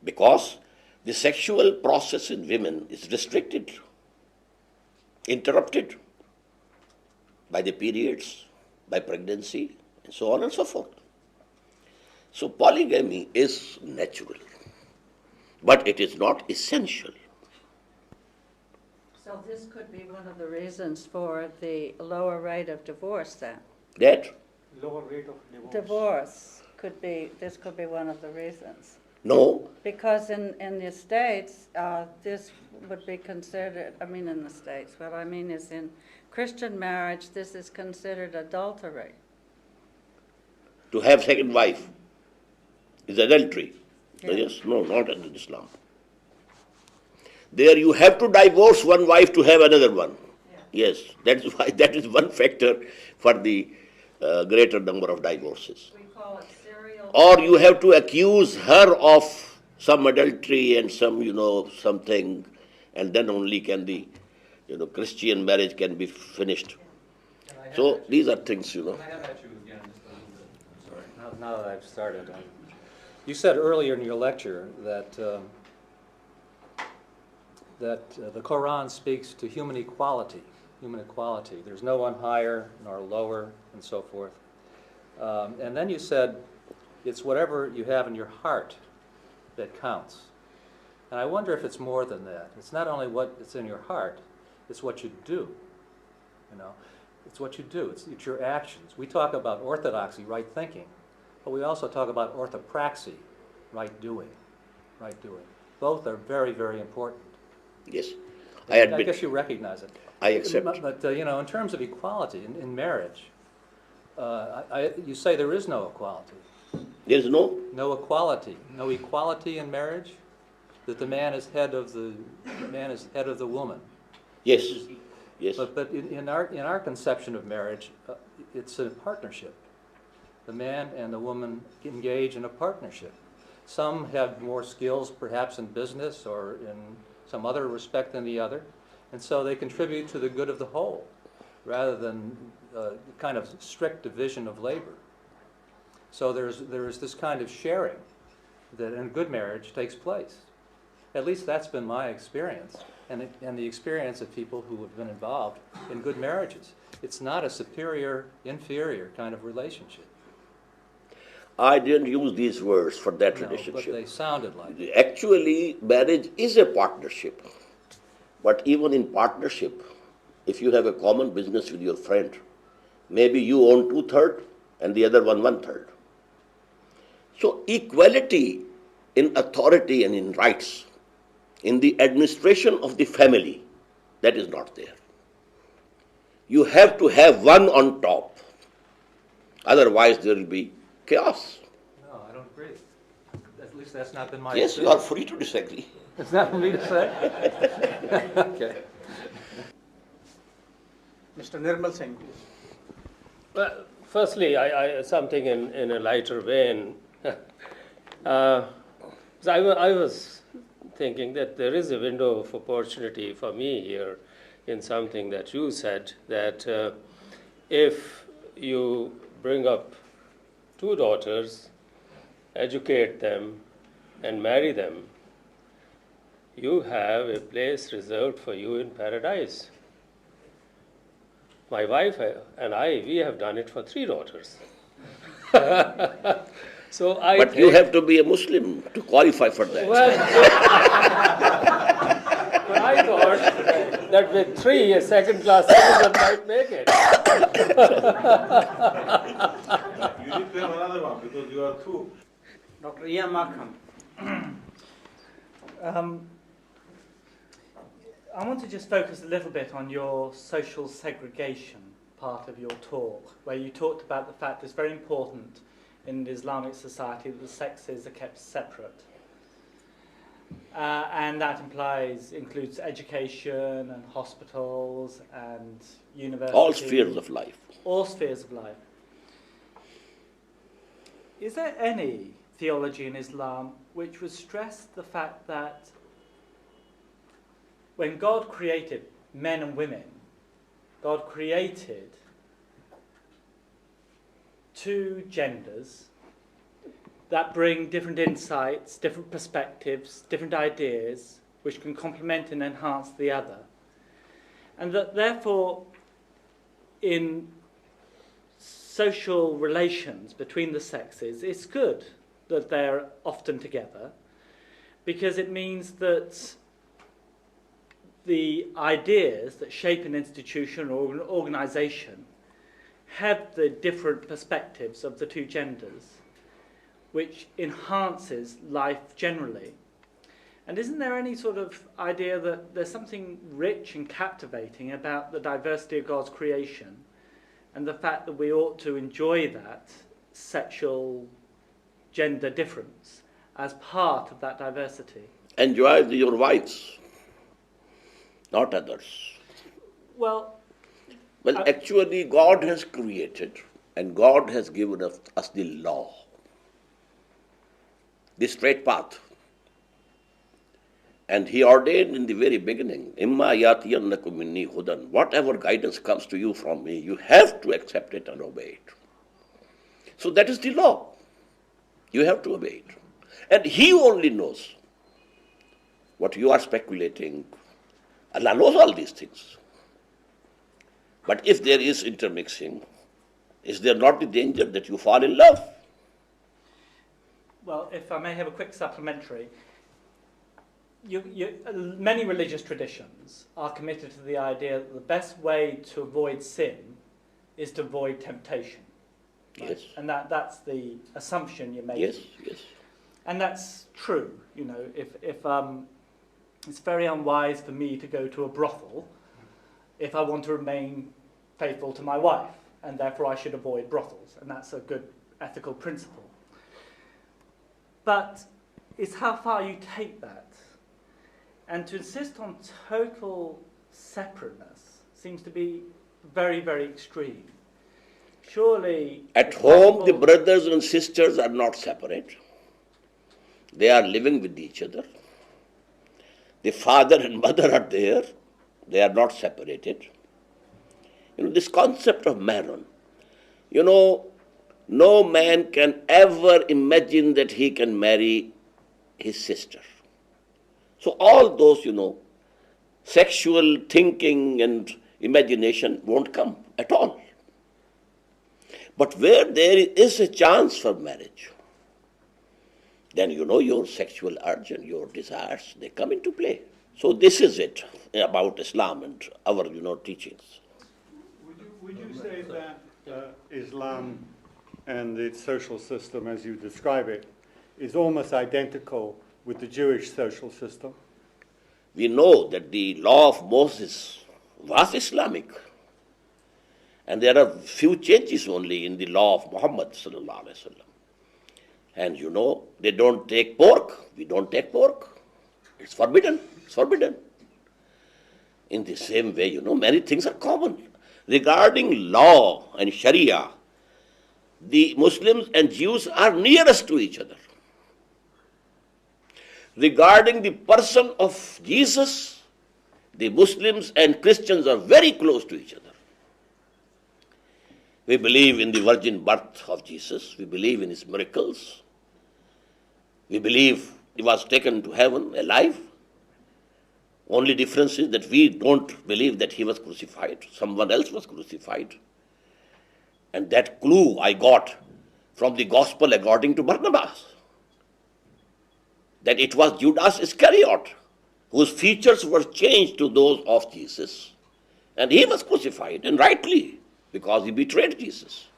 Because the sexual process in women is restricted, interrupted by the periods, by pregnancy, and so on and so forth. So polygamy is natural, but it is not essential. So this could be one of the reasons for the lower rate of divorce then? That? Lower rate of divorce. This could be one of the reasons. No. Because in the States, this would be considered, in the States, what I mean is in Christian marriage, this is considered adultery. To have second wife is adultery. Yeah. Yes? No, not in Islam. There you have to divorce one wife to have another one. Yeah. Yes, that is why that is one factor for the greater number of divorces. We call it serial. Or you have to accuse her of some adultery and some, something, and then only can the, Christian marriage can be finished. So these are things, Can I have at you again just a little bit? Sorry. Now that I've started. You said earlier in your lecture that the Qur'an speaks to human equality. Human equality. There's no one higher nor lower, and so forth. And then you said it's whatever you have in your heart that counts. And I wonder if it's more than that. It's not only what is in your heart, it's what you do. It's what you do. It's your actions. We talk about orthodoxy, right thinking, but we also talk about orthopraxy, right doing. Right doing. Both are very, very important. Yes, I admit. I guess you recognize it. I accept. But in terms of equality in marriage, you say there is no equality. There is no? No equality. No equality in marriage. That the man is head of the woman. Yes. Yes. But in our conception of marriage, it's a partnership. The man and the woman engage in a partnership. Some have more skills, perhaps in business or in some other respect than the other, and so they contribute to the good of the whole, rather than kind of strict division of labor. So there's this kind of sharing that in a good marriage takes place. At least that's been my experience, and the experience of people who have been involved in good marriages. It's not a superior-inferior kind of relationship. I didn't use these words for that relationship. But they sounded like it. Actually, marriage is a partnership. But even in partnership, if you have a common business with your friend, maybe you own 2/3 and the other one 1/3. So equality in authority and in rights, in the administration of the family, that is not there. You have to have one on top. Otherwise there will be chaos. No, I don't agree. At least that's not been my Yes, you are free to disagree. It's not for me to say? Okay. Mr. Nirmal Singh, please. Well, firstly, I something in a lighter vein. So I was thinking that there is a window of opportunity for me here in something that you said, that if you bring up 2 daughters, educate them, and marry them, you have a place reserved for you in paradise. My wife and I, we have done it for 3 daughters. But you have to be a Muslim to qualify for that. Well, but I thought that with 3, a second-class citizen might make it. You need to have another one because you are 2. Dr. Ian Markham. I want to just focus a little bit on your social segregation part of your talk, where you talked about the fact it's very important in the Islamic society that the sexes are kept separate. And that includes education and hospitals and universities. All spheres of life. All spheres of life. Is there any theology in Islam which would stress the fact that when God created men and women, God created two genders that bring different insights, different perspectives, different ideas, which can complement and enhance the other. And that therefore, in social relations between the sexes, it's good that they're often together, because it means that the ideas that shape an institution or an organisation have the different perspectives of the two genders, which enhances life generally. And isn't there any sort of idea that there's something rich and captivating about the diversity of God's creation, and the fact that we ought to enjoy that sexual gender difference as part of that diversity? Enjoy your wives, not others. Well, Actually, God has created and God has given us the law, the straight path. And He ordained in the very beginning, "Imma yatiyannakum minni hudan." Whatever guidance comes to you from me, you have to accept it and obey it. So that is the law. You have to obey it. And He only knows what you are speculating. Allah knows all these things. But if there is intermixing, is there not the danger that you fall in love? Well, if I may have a quick supplementary, many religious traditions are committed to the idea that the best way to avoid sin is to avoid temptation. Right? Yes. And that's the assumption you're making. Yes, yes. And that's true. You know, if it's very unwise for me to go to a brothel if I want to remain faithful to my wife, and therefore I should avoid brothels, and that's a good ethical principle. But it's how far you take that. And to insist on total separateness seems to be very, very extreme. Surely... At home, the brothers and sisters are not separate. They are living with each other. The father and mother are there. They are not separated. You know, this concept of marriage, you know, no man can ever imagine that he can marry his sister. So all those, you know, sexual thinking and imagination won't come at all. But where there is a chance for marriage, then, you know, your sexual urge and your desires, they come into play. So this is it about Islam and our, you know, teachings. Would you say that Islam and its social system, as you describe it, is almost identical with the Jewish social system? We know that the law of Moses was Islamic. And there are few changes only in the law of Muhammad sallallahu alaihi wasallam. And you know, they don't take pork. We don't take pork. It's forbidden. It's forbidden. In the same way, you know, many things are common. Regarding law and Sharia, the Muslims and Jews are nearest to each other. Regarding the person of Jesus, the Muslims and Christians are very close to each other. We believe in the virgin birth of Jesus. We believe in his miracles. We believe he was taken to heaven alive. Only difference is that we don't believe that he was crucified. Someone else was crucified. And that clue I got from the gospel according to Barnabas, that it was Judas Iscariot whose features were changed to those of Jesus. And he was crucified, and rightly, because he betrayed Jesus.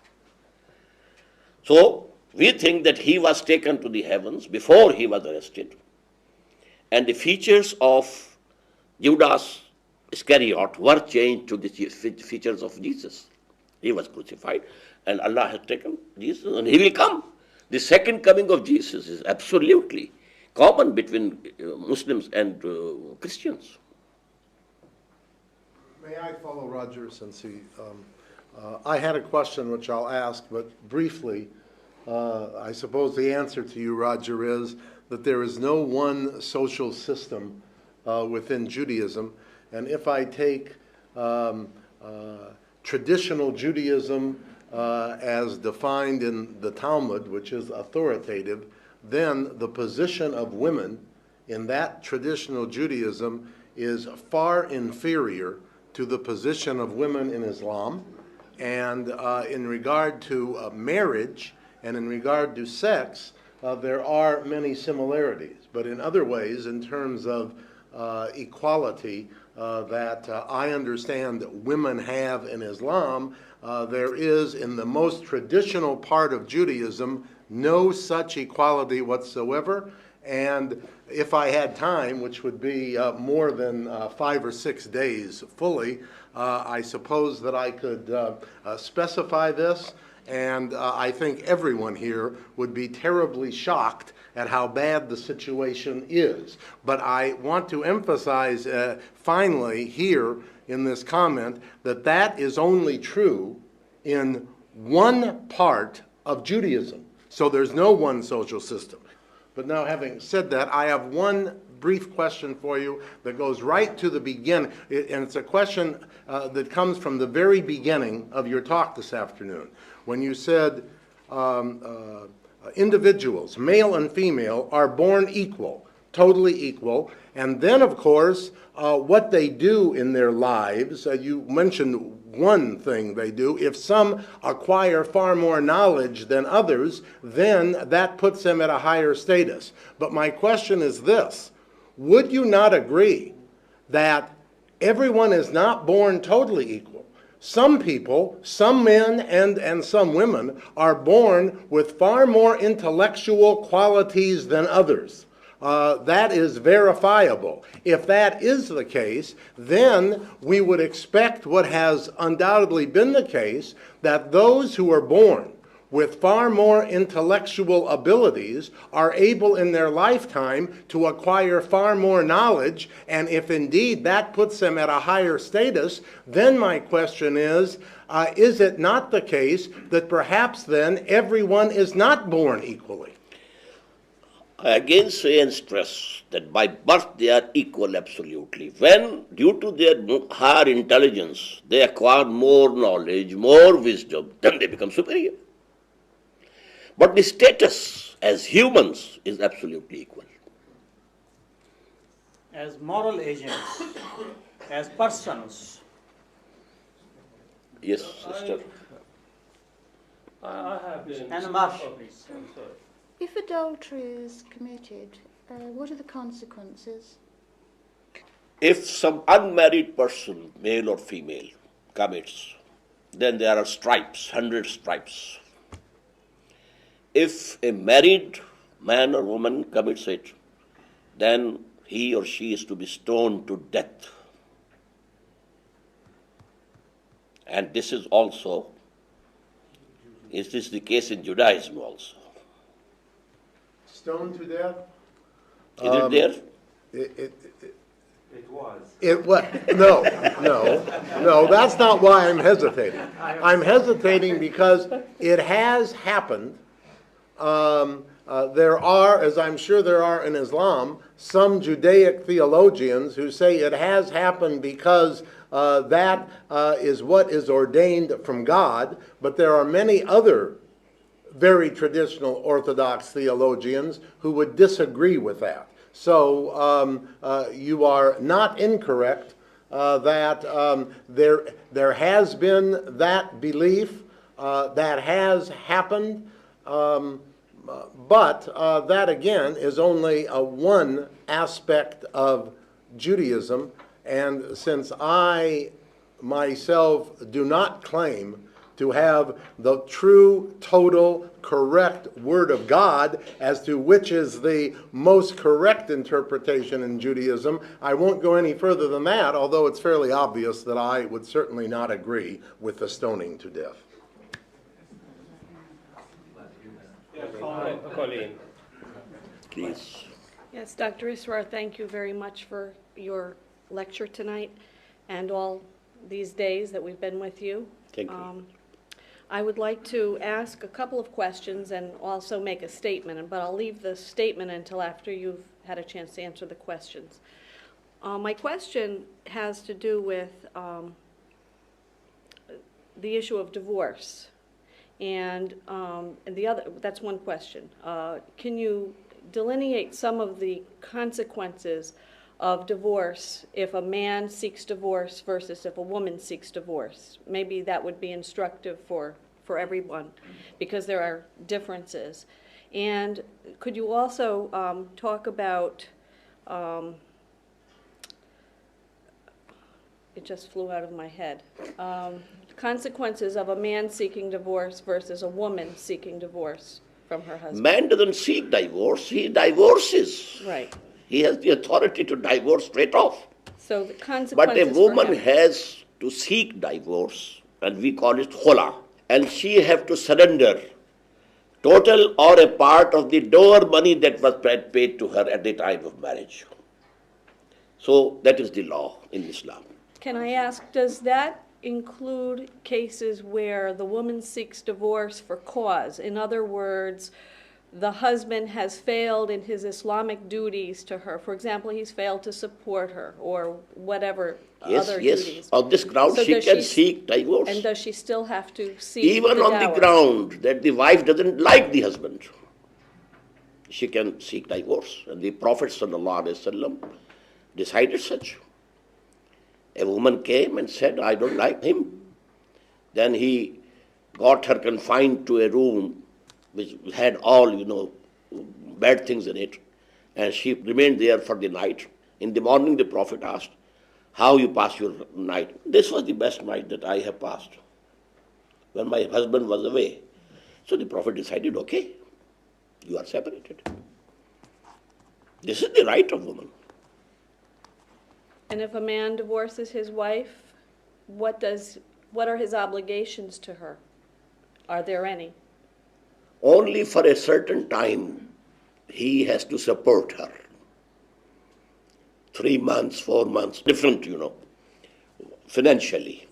So, we think that he was taken to the heavens before he was arrested. And the features of Judas Iscariot were changed to the features of Jesus. He was crucified, and Allah has taken Jesus, and he will come. The second coming of Jesus is absolutely common between Muslims and Christians. May I follow Roger, since he... I had a question which I'll ask, but briefly, I suppose the answer to you, Roger, is that there is no one social system within Judaism. And if I take traditional Judaism as defined in the Talmud, which is authoritative, then the position of women in that traditional Judaism is far inferior to the position of women in Islam. And in regard to marriage and in regard to sex, there are many similarities. But in other ways, in terms of equality that I understand that women have in Islam, there is in the most traditional part of Judaism no such equality whatsoever. And if I had time, which would be more than 5 or 6 days fully, I suppose that I could specify this, and I think everyone here would be terribly shocked at how bad the situation is. But I want to emphasize finally here in this comment that that is only true in one part of Judaism. So there's no one social system. But now, having said that, I have one brief question for you that goes right to the beginning, and it's a question that comes from the very beginning of your talk this afternoon, when you said individuals, male and female, are born equal, totally equal, and then, of course, what they do in their lives, you mentioned one thing they do. If some acquire far more knowledge than others, then that puts them at a higher status. But my question is this: would you not agree that everyone is not born totally equal? Some people, some men and some women, are born with far more intellectual qualities than others. That is verifiable. If that is the case, then we would expect what has undoubtedly been the case, that those who are born with far more intellectual abilities are able in their lifetime to acquire far more knowledge, and if indeed that puts them at a higher status, then my question is it not the case that perhaps then everyone is not born equally? I again say and stress that by birth they are equal absolutely. When, due to their higher intelligence, they acquire more knowledge, more wisdom, then they become superior. But the status as humans is absolutely equal. As moral agents, as persons. Yes, sister. I have been... And Marsh. I'm sorry. If adultery is committed, what are the consequences? If some unmarried person, male or female, commits, then there are stripes, 100 stripes. If a married man or woman commits it, then he or she is to be stoned to death. And this is also, is this the case in Judaism also? Stoned to death? Is it there? It was. It was. No, that's not why I'm hesitating. I'm hesitating because it has happened. There are, as I'm sure there are in Islam, some Judaic theologians who say it has happened because that is what is ordained from God, but there are many other very traditional Orthodox theologians who would disagree with that. So you are not incorrect that there has been that belief that has happened, but that again is only one aspect of Judaism, and since I myself do not claim to have the true, total, correct Word of God as to which is the most correct interpretation in Judaism, I won't go any further than that, although it's fairly obvious that I would certainly not agree with the stoning to death. Colleen. Please. Yes, Dr. Israr, thank you very much for your lecture tonight and all these days that we've been with you. Thank you. I would like to ask a couple of questions and also make a statement, but I'll leave the statement until after you've had a chance to answer the questions. My question has to do with the issue of divorce. And the other, that's one question. Can you delineate some of the consequences of divorce if a man seeks divorce versus if a woman seeks divorce? Maybe that would be instructive for everyone, because there are differences. And could you also talk about, it just flew out of my head, consequences of a man seeking divorce versus a woman seeking divorce from her husband? Man doesn't seek divorce, he divorces. Right. He has the authority to divorce straight off. So the consequences But a woman for him. has to seek divorce, and we call it khula. And she have to surrender total or a part of the dower money that was paid to her at the time of marriage. So that is the law in Islam. Can I ask, does that include cases where the woman seeks divorce for cause? In other words, the husband has failed in his Islamic duties to her. For example, he's failed to support her or whatever other duties. Yes. On this ground, So she does can seek divorce. And does she still have to seek Even the on dower? the ground that the wife doesn't like the husband, she can seek divorce. And the Prophet ﷺ decided such. A woman came and said, I don't like him. Then he got her confined to a room which had all, bad things in it. And she remained there for the night. In the morning, the Prophet asked, how you pass your night? This was the best night that I have passed, when my husband was away. So the Prophet decided, okay, you are separated. This is the right of woman. And if a man divorces his wife, what are his obligations to her? Are there any? Only for a certain time he has to support her. 3 months, 4 months, different, financially.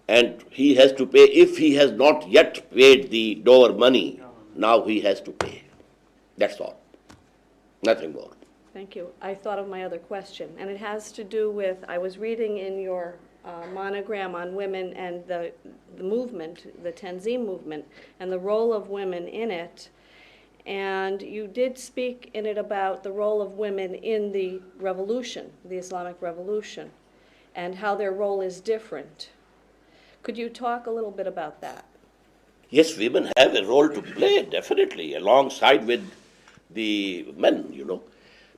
And he has to pay, if he has not yet paid the dower money, now he has to pay. That's all. Nothing more. Thank you. I thought of my other question, and it has to do with, I was reading in your monogram on women and the movement, the Tanzim movement, and the role of women in it. And you did speak in it about the role of women in the revolution, the Islamic Revolution, and how their role is different. Could you talk a little bit about that? Yes, women have a role to play, definitely, alongside with the men,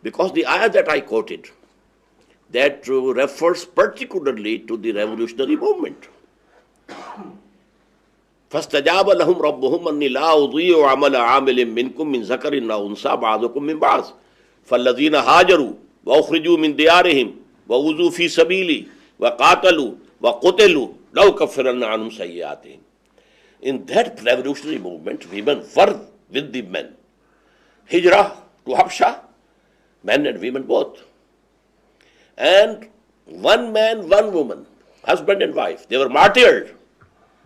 Because the ayah that I quoted, that refers particularly to the revolutionary movement. فَاسْتَجَابَ لَهُمْ رَبُّهُمْ أَنِّي لَا أُضِيعُ عَمَلَ عَامِلٍ مِّنكُم مِّن ذَكَرٍ أَوْ أُنثَىٰ بَعْضُكُم مِّن بَعْضٍ فَالَّذِينَ هَاجَرُوا وَأُخْرِجُوا مِن دِيَارِهِمْ وَأُوذُوا فِي سَبِيلِي وَقَاتَلُوا وَقُتِلُوا لَأُكَفِّرَنَّ عَنْهُمْ سَيِّئَاتِهِمْ. In that revolutionary movement, women were with the men. Hijrah to Habsha, men and women both. And one man, one woman, husband and wife, they were martyred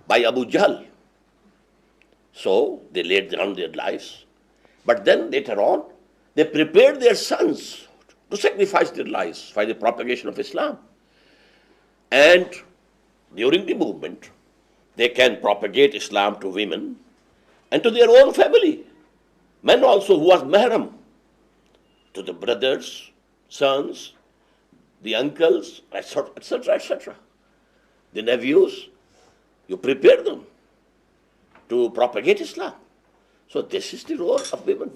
by Abu Jahl. So they laid down their lives. But then later on, they prepared their sons to sacrifice their lives for the propagation of Islam. And during the movement, they can propagate Islam to women and to their own family. Men also who was mahram, to the brothers, sons, the uncles, etc., etc. The nephews, you prepare them to propagate Islam. So this is the role of women.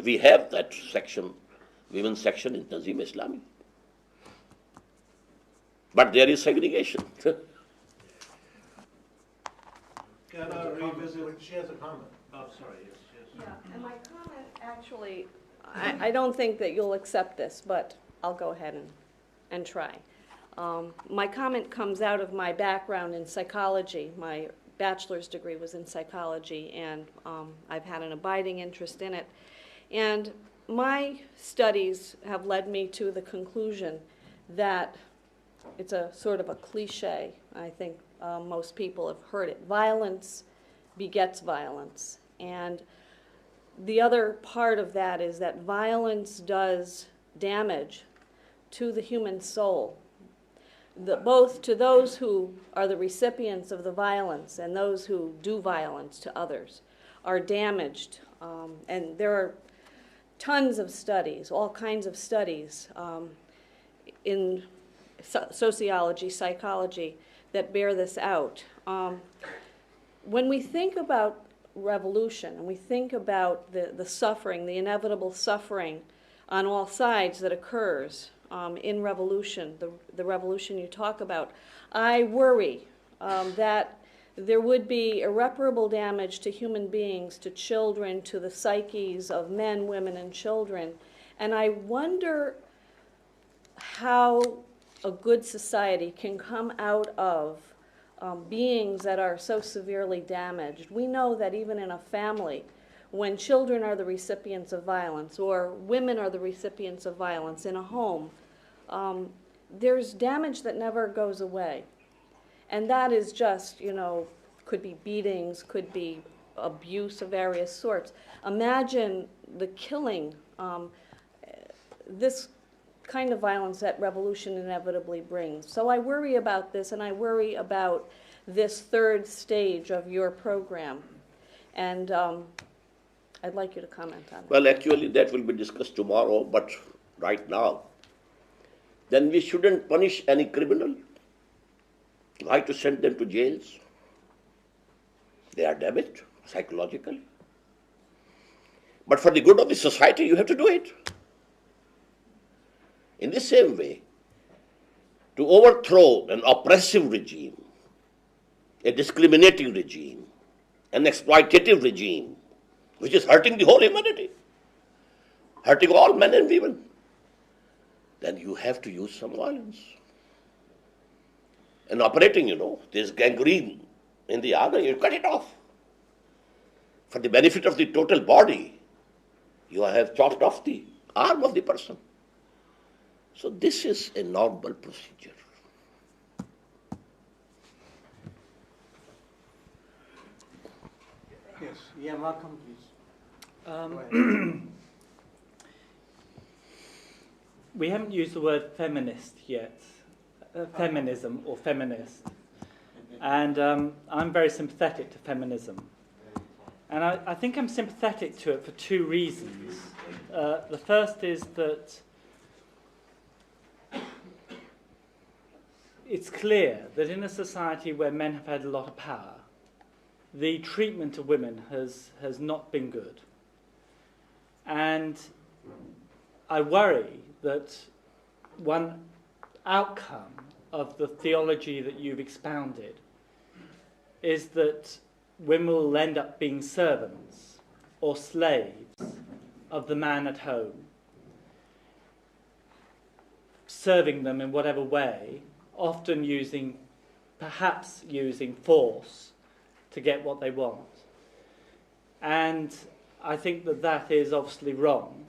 We have that section, women's section in Tanzim Islami. But there is segregation. Can I revisit? She has a comment. Oh, sorry, yes. Yeah, and my comment actually, I don't think that you'll accept this, but I'll go ahead and try. My comment comes out of my background in psychology. My bachelor's degree was in psychology, and I've had an abiding interest in it. And my studies have led me to the conclusion that it's a sort of a cliche. I think most people have heard it. Violence begets violence. And the other part of that is that violence does damage to the human soul, both to those who are the recipients of the violence and those who do violence to others, are damaged. And there are tons of studies, all kinds of studies in sociology, psychology, that bear this out. When we think about revolution and we think about the suffering, the inevitable suffering on all sides that occurs in revolution, the revolution you talk about, I worry that there would be irreparable damage to human beings, to children, to the psyches of men, women, and children. And I wonder how a good society can come out of beings that are so severely damaged. We know that even in a family, when children are the recipients of violence or women are the recipients of violence in a home, there's damage that never goes away. And that is just, could be beatings, could be abuse of various sorts. Imagine the killing, this kind of violence that revolution inevitably brings. So I worry about this, and I worry about this third stage of your program. And I'd like you to comment on it. Well, actually, that will be discussed tomorrow, but right now, then we shouldn't punish any criminal. Why to send them to jails? They are damaged psychologically. But for the good of the society, you have to do it. In the same way, to overthrow an oppressive regime, a discriminating regime, an exploitative regime, which is hurting the whole humanity, hurting all men and women, then you have to use some violence. And operating, there's gangrene in the arm, you cut it off. For the benefit of the total body, you have chopped off the arm of the person. So this is a normal procedure. Yes, yeah, Malcolm, please. We haven't used the word feminist yet, feminism or feminist. And I'm very sympathetic to feminism. And I think I'm sympathetic to it for two reasons. The first is that it's clear that in a society where men have had a lot of power, the treatment of women has not been good. And I worry that one outcome of the theology that you've expounded is that women will end up being servants or slaves of the man at home, serving them in whatever way, often perhaps using force to get what they want. And I think that is obviously wrong.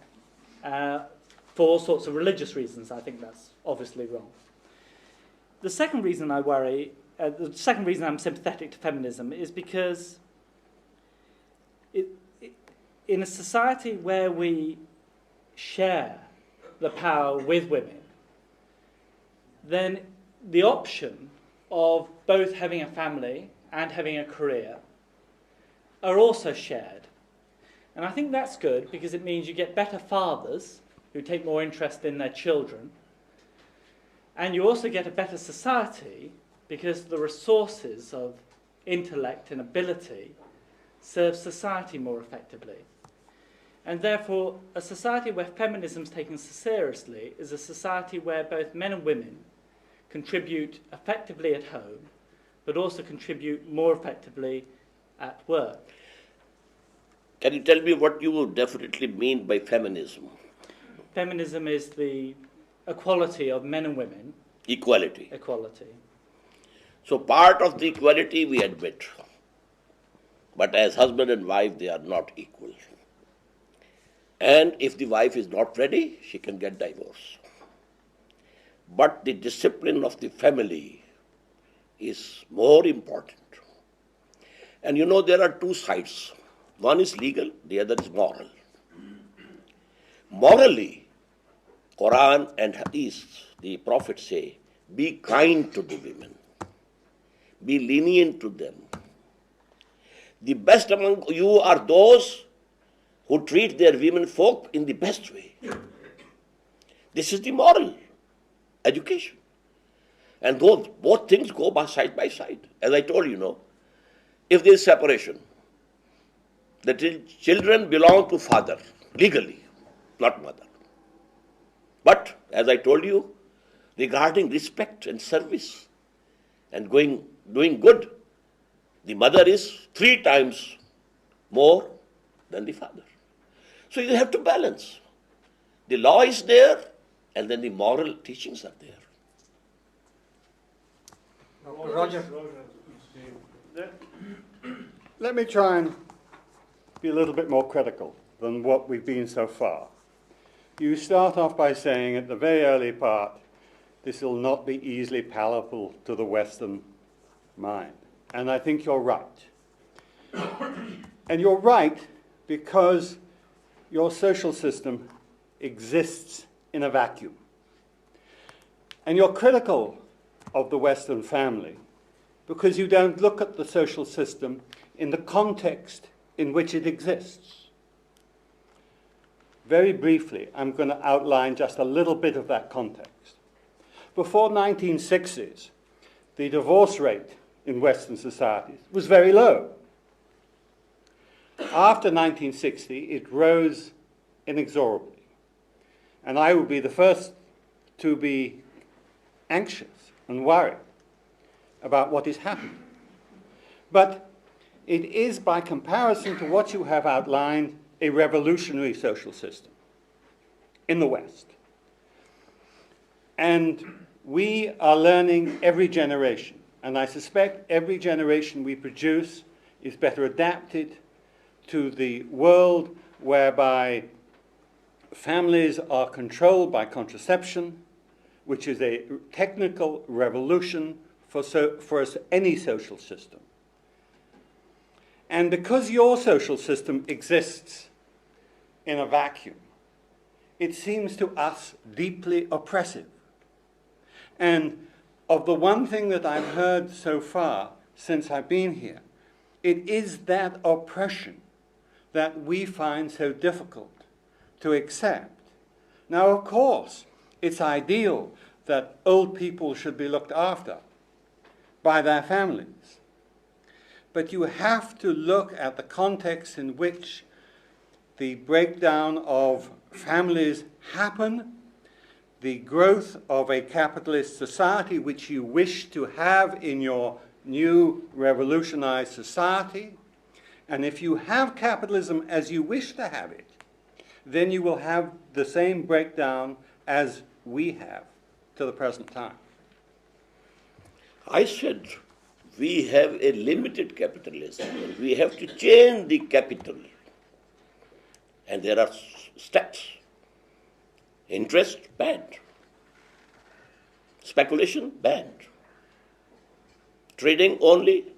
For all sorts of religious reasons, I think that's obviously wrong. The second reason I worry, the second reason I'm sympathetic to feminism is because in a society where we share the power with women, then the option of both having a family and having a career are also shared. And I think that's good because it means you get better fathers who take more interest in their children. And you also get a better society because the resources of intellect and ability serve society more effectively. And therefore, a society where feminism is taken seriously is a society where both men and women contribute effectively at home, but also contribute more effectively at work. Can you tell me what you would definitely mean by feminism? Feminism is the equality of men and women. Equality. Equality. So part of the equality we admit. But as husband and wife, they are not equal. And if the wife is not ready, she can get divorced. But the discipline of the family is more important. And there are two sides. One is legal, the other is moral. Morally, Qur'an and Hadith, the Prophet say, be kind to the women, be lenient to them. The best among you are those who treat their women folk in the best way. This is the moral education. And both things go side by side. As I told you, if there is separation, the children belong to father, legally, not mother. But, as I told you, regarding respect and service and doing good, the mother is 3 times more than the father. So you have to balance. The law is there, and then the moral teachings are there. Roger. Let me try and be a little bit more critical than what we've been so far. You start off by saying at the very early part, this will not be easily palatable to the Western mind. And I think you're right. And you're right because your social system exists in a vacuum. And you're critical of the Western family because you don't look at the social system in the context in which it exists. Very briefly, I'm going to outline just a little bit of that context. Before 1960s, the divorce rate in Western societies was very low. After 1960, it rose inexorably. And I would be the first to be anxious and worried about what is happening. But it is, by comparison to what you have outlined, a revolutionary social system in the West. And we are learning every generation. And I suspect every generation we produce is better adapted to the world whereby families are controlled by contraception, which is a technical revolution for any social system. And because your social system exists in a vacuum, it seems to us deeply oppressive. And of the one thing that I've heard so far since I've been here, it is that oppression that we find so difficult to accept. Now, of course, it's ideal that old people should be looked after by their families. But you have to look at the context in which the breakdown of families happen, the growth of a capitalist society which you wish to have in your new revolutionized society. And if you have capitalism as you wish to have it, then you will have the same breakdown as we have to the present time. I said we have a limited capitalism. We have to change the capital. And there are steps. Interest, banned. Speculation, banned. Trading only,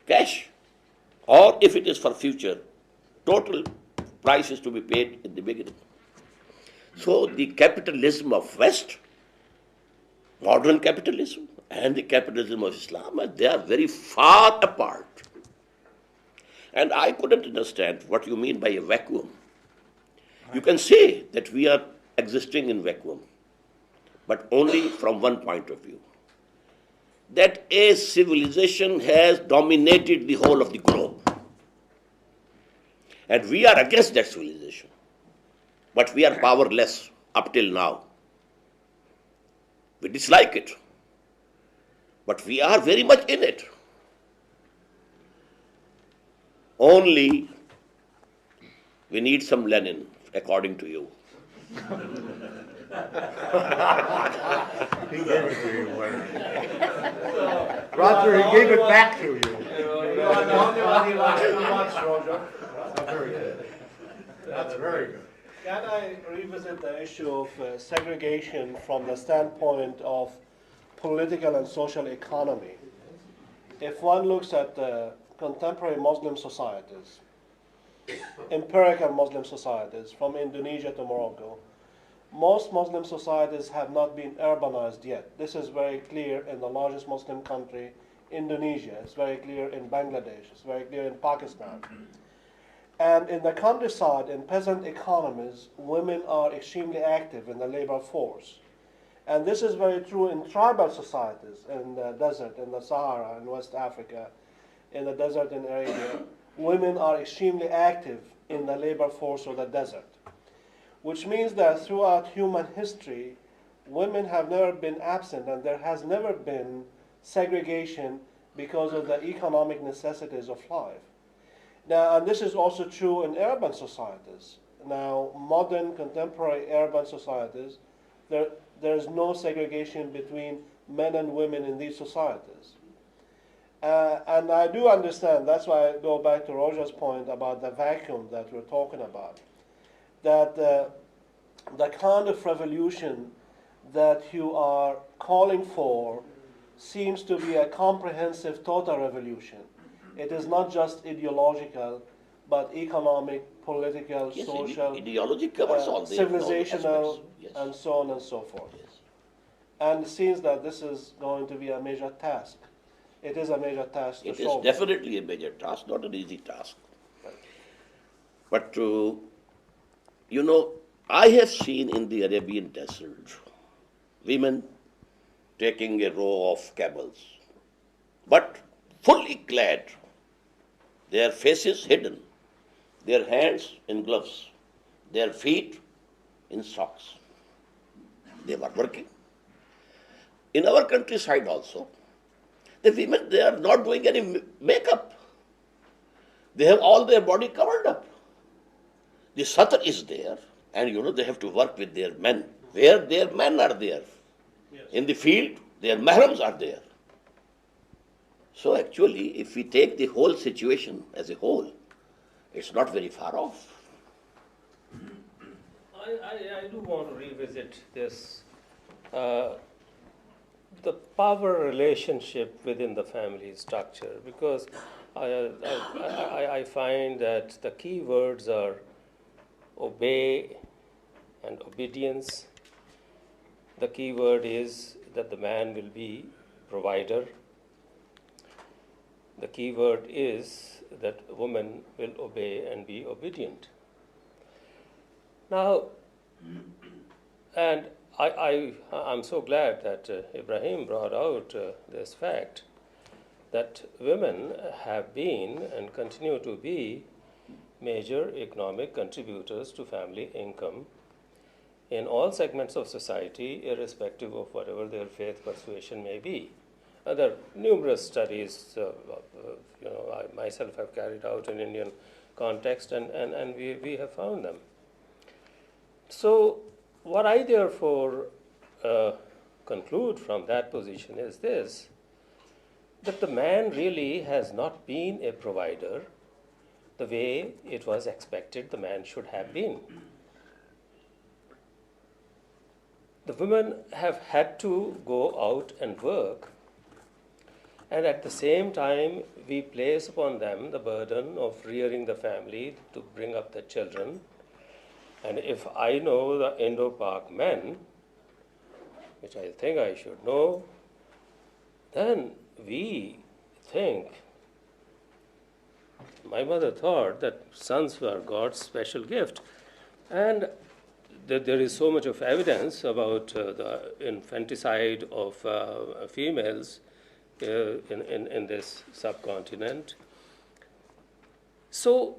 cash. Or if it is for future, total price is to be paid in the beginning. So the capitalism of West, modern capitalism, and the capitalism of Islam, they are very far apart. And I couldn't understand what you mean by a vacuum. You can say that we are existing in vacuum, but only from one point of view. That a civilization has dominated the whole of the globe. And we are against that civilization. But we are powerless up till now. We dislike it. But we are very much in it. Only we need some Lenin, according to you. He gave it to you, Roger, he gave it back to you. You are the only one he likes too much, Roger. That's very good. That's very good. Can I revisit the issue of segregation from the standpoint of political and social economy? If one looks at contemporary Muslim societies, empirical Muslim societies, from Indonesia to Morocco, most Muslim societies have not been urbanized yet. This is very clear in the largest Muslim country, Indonesia. It's very clear in Bangladesh. It's very clear in Pakistan. And in the countryside, in peasant economies, women are extremely active in the labor force. And this is very true in tribal societies, in the desert, in the Sahara, in West Africa, in the desert in Arabia. Women are extremely active in the labor force of the desert, which means that throughout human history, women have never been absent, and there has never been segregation because of the economic necessities of life. Now, and this is also true in urban societies. Now, modern contemporary urban societies, there is no segregation between men and women in these societies. And I do understand, that's why I go back to Roger's point about the vacuum that we're talking about, that the kind of revolution that you are calling for seems to be a comprehensive total revolution. It is not just ideological, but economic, political, Yes, social, ideology covers all the civilizational, yes. and so on and so forth. Yes. And it seems that this is going to be a major task. It is a major task to It is solve. definitely a major task, not an easy task. But, I have seen in the Arabian desert women taking a row of camels, but fully clad, their faces hidden, their hands in gloves, their feet in socks. They were working. In our countryside also, the women, they are not doing any makeup. They have all their body covered up. The satar is there, and they have to work with their men. Where their men are there. Yes. In the field, their mahrams are there. So actually, if we take the whole situation as a whole, it's not very far off. I do want to revisit this, the power relationship within the family structure, because I find that the key words are obey and obedience. The key word is that the man will be provider. The key word is that a woman will obey and be obedient. Now, and I'm so glad that Ibrahim brought out this fact that women have been and continue to be major economic contributors to family income in all segments of society, irrespective of whatever their faith persuasion may be. There are numerous studies, I myself have carried out in Indian context, and we have found them. So what I therefore conclude from that position is this, that the man really has not been a provider the way it was expected the man should have been. The women have had to go out and work, and at the same time we place upon them the burden of rearing the family to bring up the children. And if I know the Indo-Pak men, which I think I should know, then we think, my mother thought that sons were God's special gift. And that there is so much of evidence about the infanticide of females in this subcontinent. So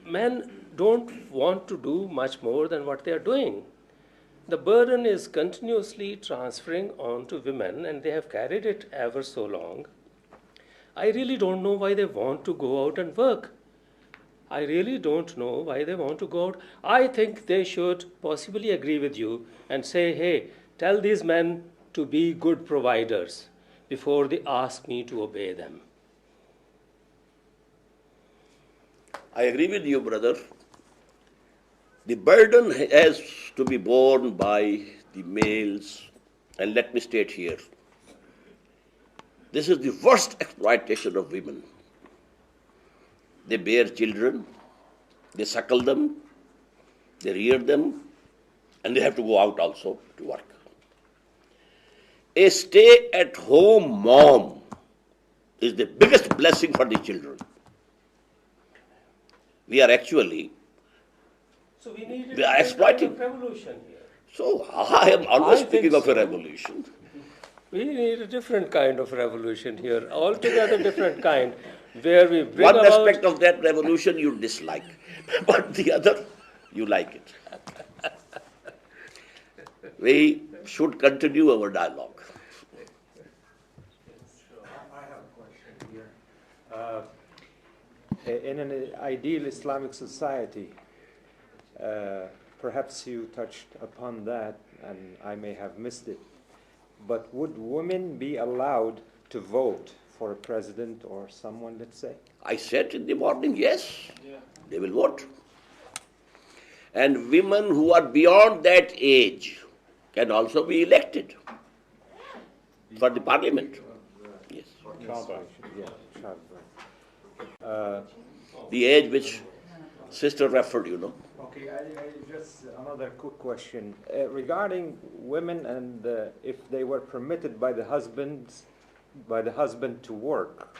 men don't want to do much more than what they are doing. The burden is continuously transferring on to women, and they have carried it ever so long. I really don't know why they want to go out and work. I really don't know why they want to go out. I think they should possibly agree with you and say, hey, tell these men to be good providers before they ask me to obey them. I agree with you, brother. The burden has to be borne by the males. And let me state here, this is the worst exploitation of women. They bear children, they suckle them, they rear them, and they have to go out also to work. A stay-at-home mom is the biggest blessing for the children. We are actually So we need we are exploiting. revolution here. So I am always I think speaking of a so. revolution. We need a different kind of revolution here, altogether different kind, where we bring One about... aspect of that revolution you dislike, but the other, you like it. We should continue our dialogue. I have a question here. In an ideal Islamic society, perhaps you touched upon that, and I may have missed it, but would women be allowed to vote for a president or someone, let's say? I said in the morning, yes, they will vote. And women who are beyond that age can also be elected for the parliament. Yes. The age which sister referred, Okay, just another quick question. Regarding women and if they were permitted by the husband to work,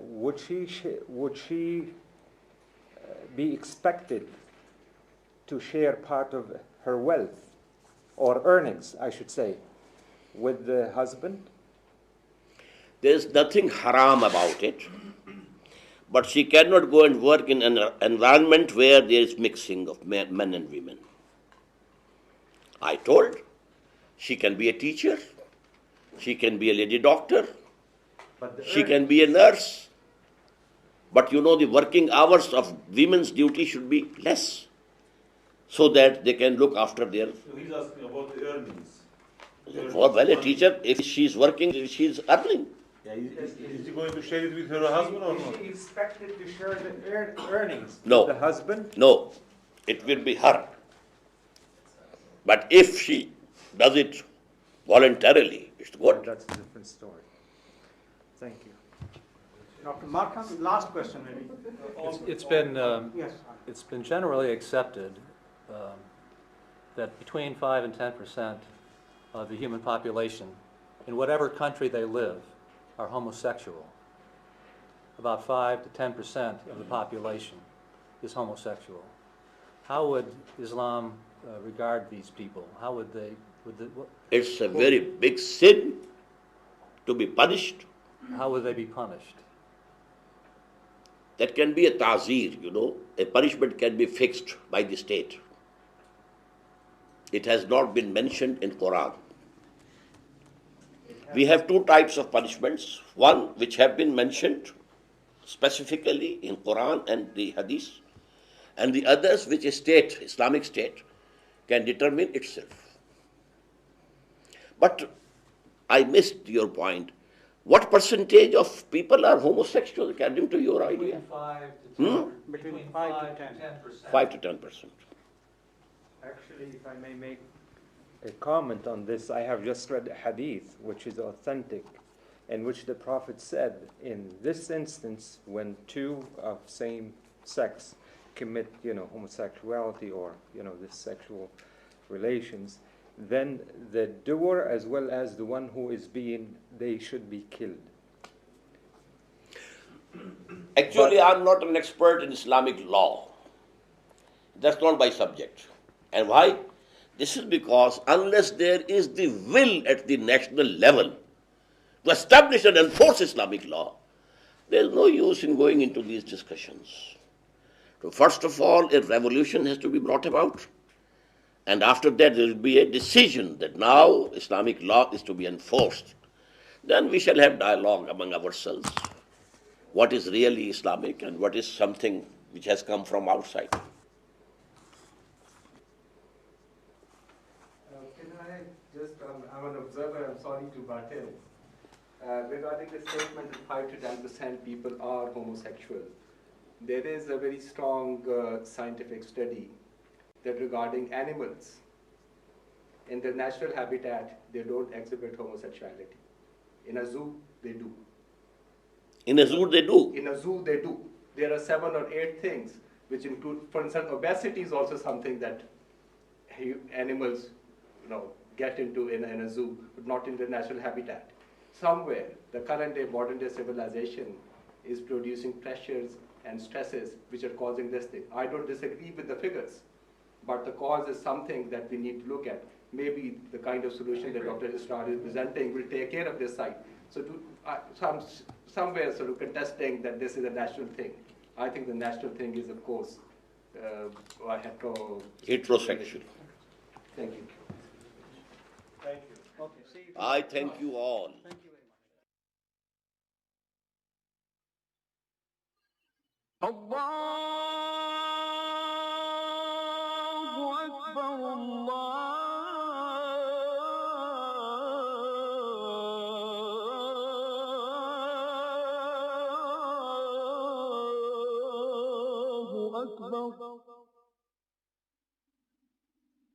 would she be expected to share part of her wealth or earnings, I should say, with the husband? There is nothing haram about it, but she cannot go and work in an environment where there is mixing of men and women. I told she can be a teacher, she can be a lady doctor, she can be a nurse, but the working hours of women's duty should be less, so that they can look after their... So he's asking about the earnings. Well, a teacher, if she's working, she's earning. Yeah, is he going to share it with her husband or not? Is she expected to share the earnings No. with the husband? No, it will be her. But if she does it voluntarily, it's good. That's a different story. Thank you. Dr. Markham, last question maybe. It's been Yes. it's been generally accepted that between 5 and 10% of the human population, in whatever country they live, are homosexual. About 5 to 10% of the population is homosexual. How would Islam regard these people? How would they? It's a very big sin to be punished. How would they be punished? That can be a ta'zir, A punishment can be fixed by the state. It has not been mentioned in Qur'an. We have two types of punishments. One which have been mentioned specifically in Qur'an and the Hadith, and the others which a state, Islamic state, can determine itself. But I missed your point. What percentage of people are homosexual according to your idea? Between 5 to 10%. 5 to 10%. Actually, if I may make a comment on this, I have just read a hadith which is authentic, in which the Prophet said, in this instance, when two of same sex commit, homosexuality or, this sexual relations, then the doer as well as the one who is they should be killed. Actually, I'm not an expert in Islamic law. That's not my subject. And why? This is because unless there is the will at the national level to establish and enforce Islamic law, there is no use in going into these discussions. So first of all, a revolution has to be brought about. And after that, there will be a decision that now Islamic law is to be enforced. Then we shall have dialogue among ourselves. What is really Islamic and what is something which has come from outside. Can I just, I'm an observer, I'm sorry to butt in. Regarding the statement that 5 to 10% people are homosexual, there is a very strong scientific study that regarding animals, in their natural habitat, they don't exhibit homosexuality. In a zoo, they do. In a zoo, they do? In a zoo, they do. There are 7 or 8 things which include, for instance, obesity is also something that animals, get into in a zoo, but not in their natural habitat. Somewhere, the current day, modern day civilization is producing pressures and stresses which are causing this thing. I don't disagree with the figures, but the cause is something that we need to look at. Maybe the kind of solution that Dr. Israr is presenting will take care of this side. So somewhere sort of contesting that this is a natural thing. I think the natural thing is, of course, Heterosexual. Thank you. Thank you. Okay, see you. I thank you all. Thank you very much. الله أكبر الله أكبر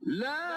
لا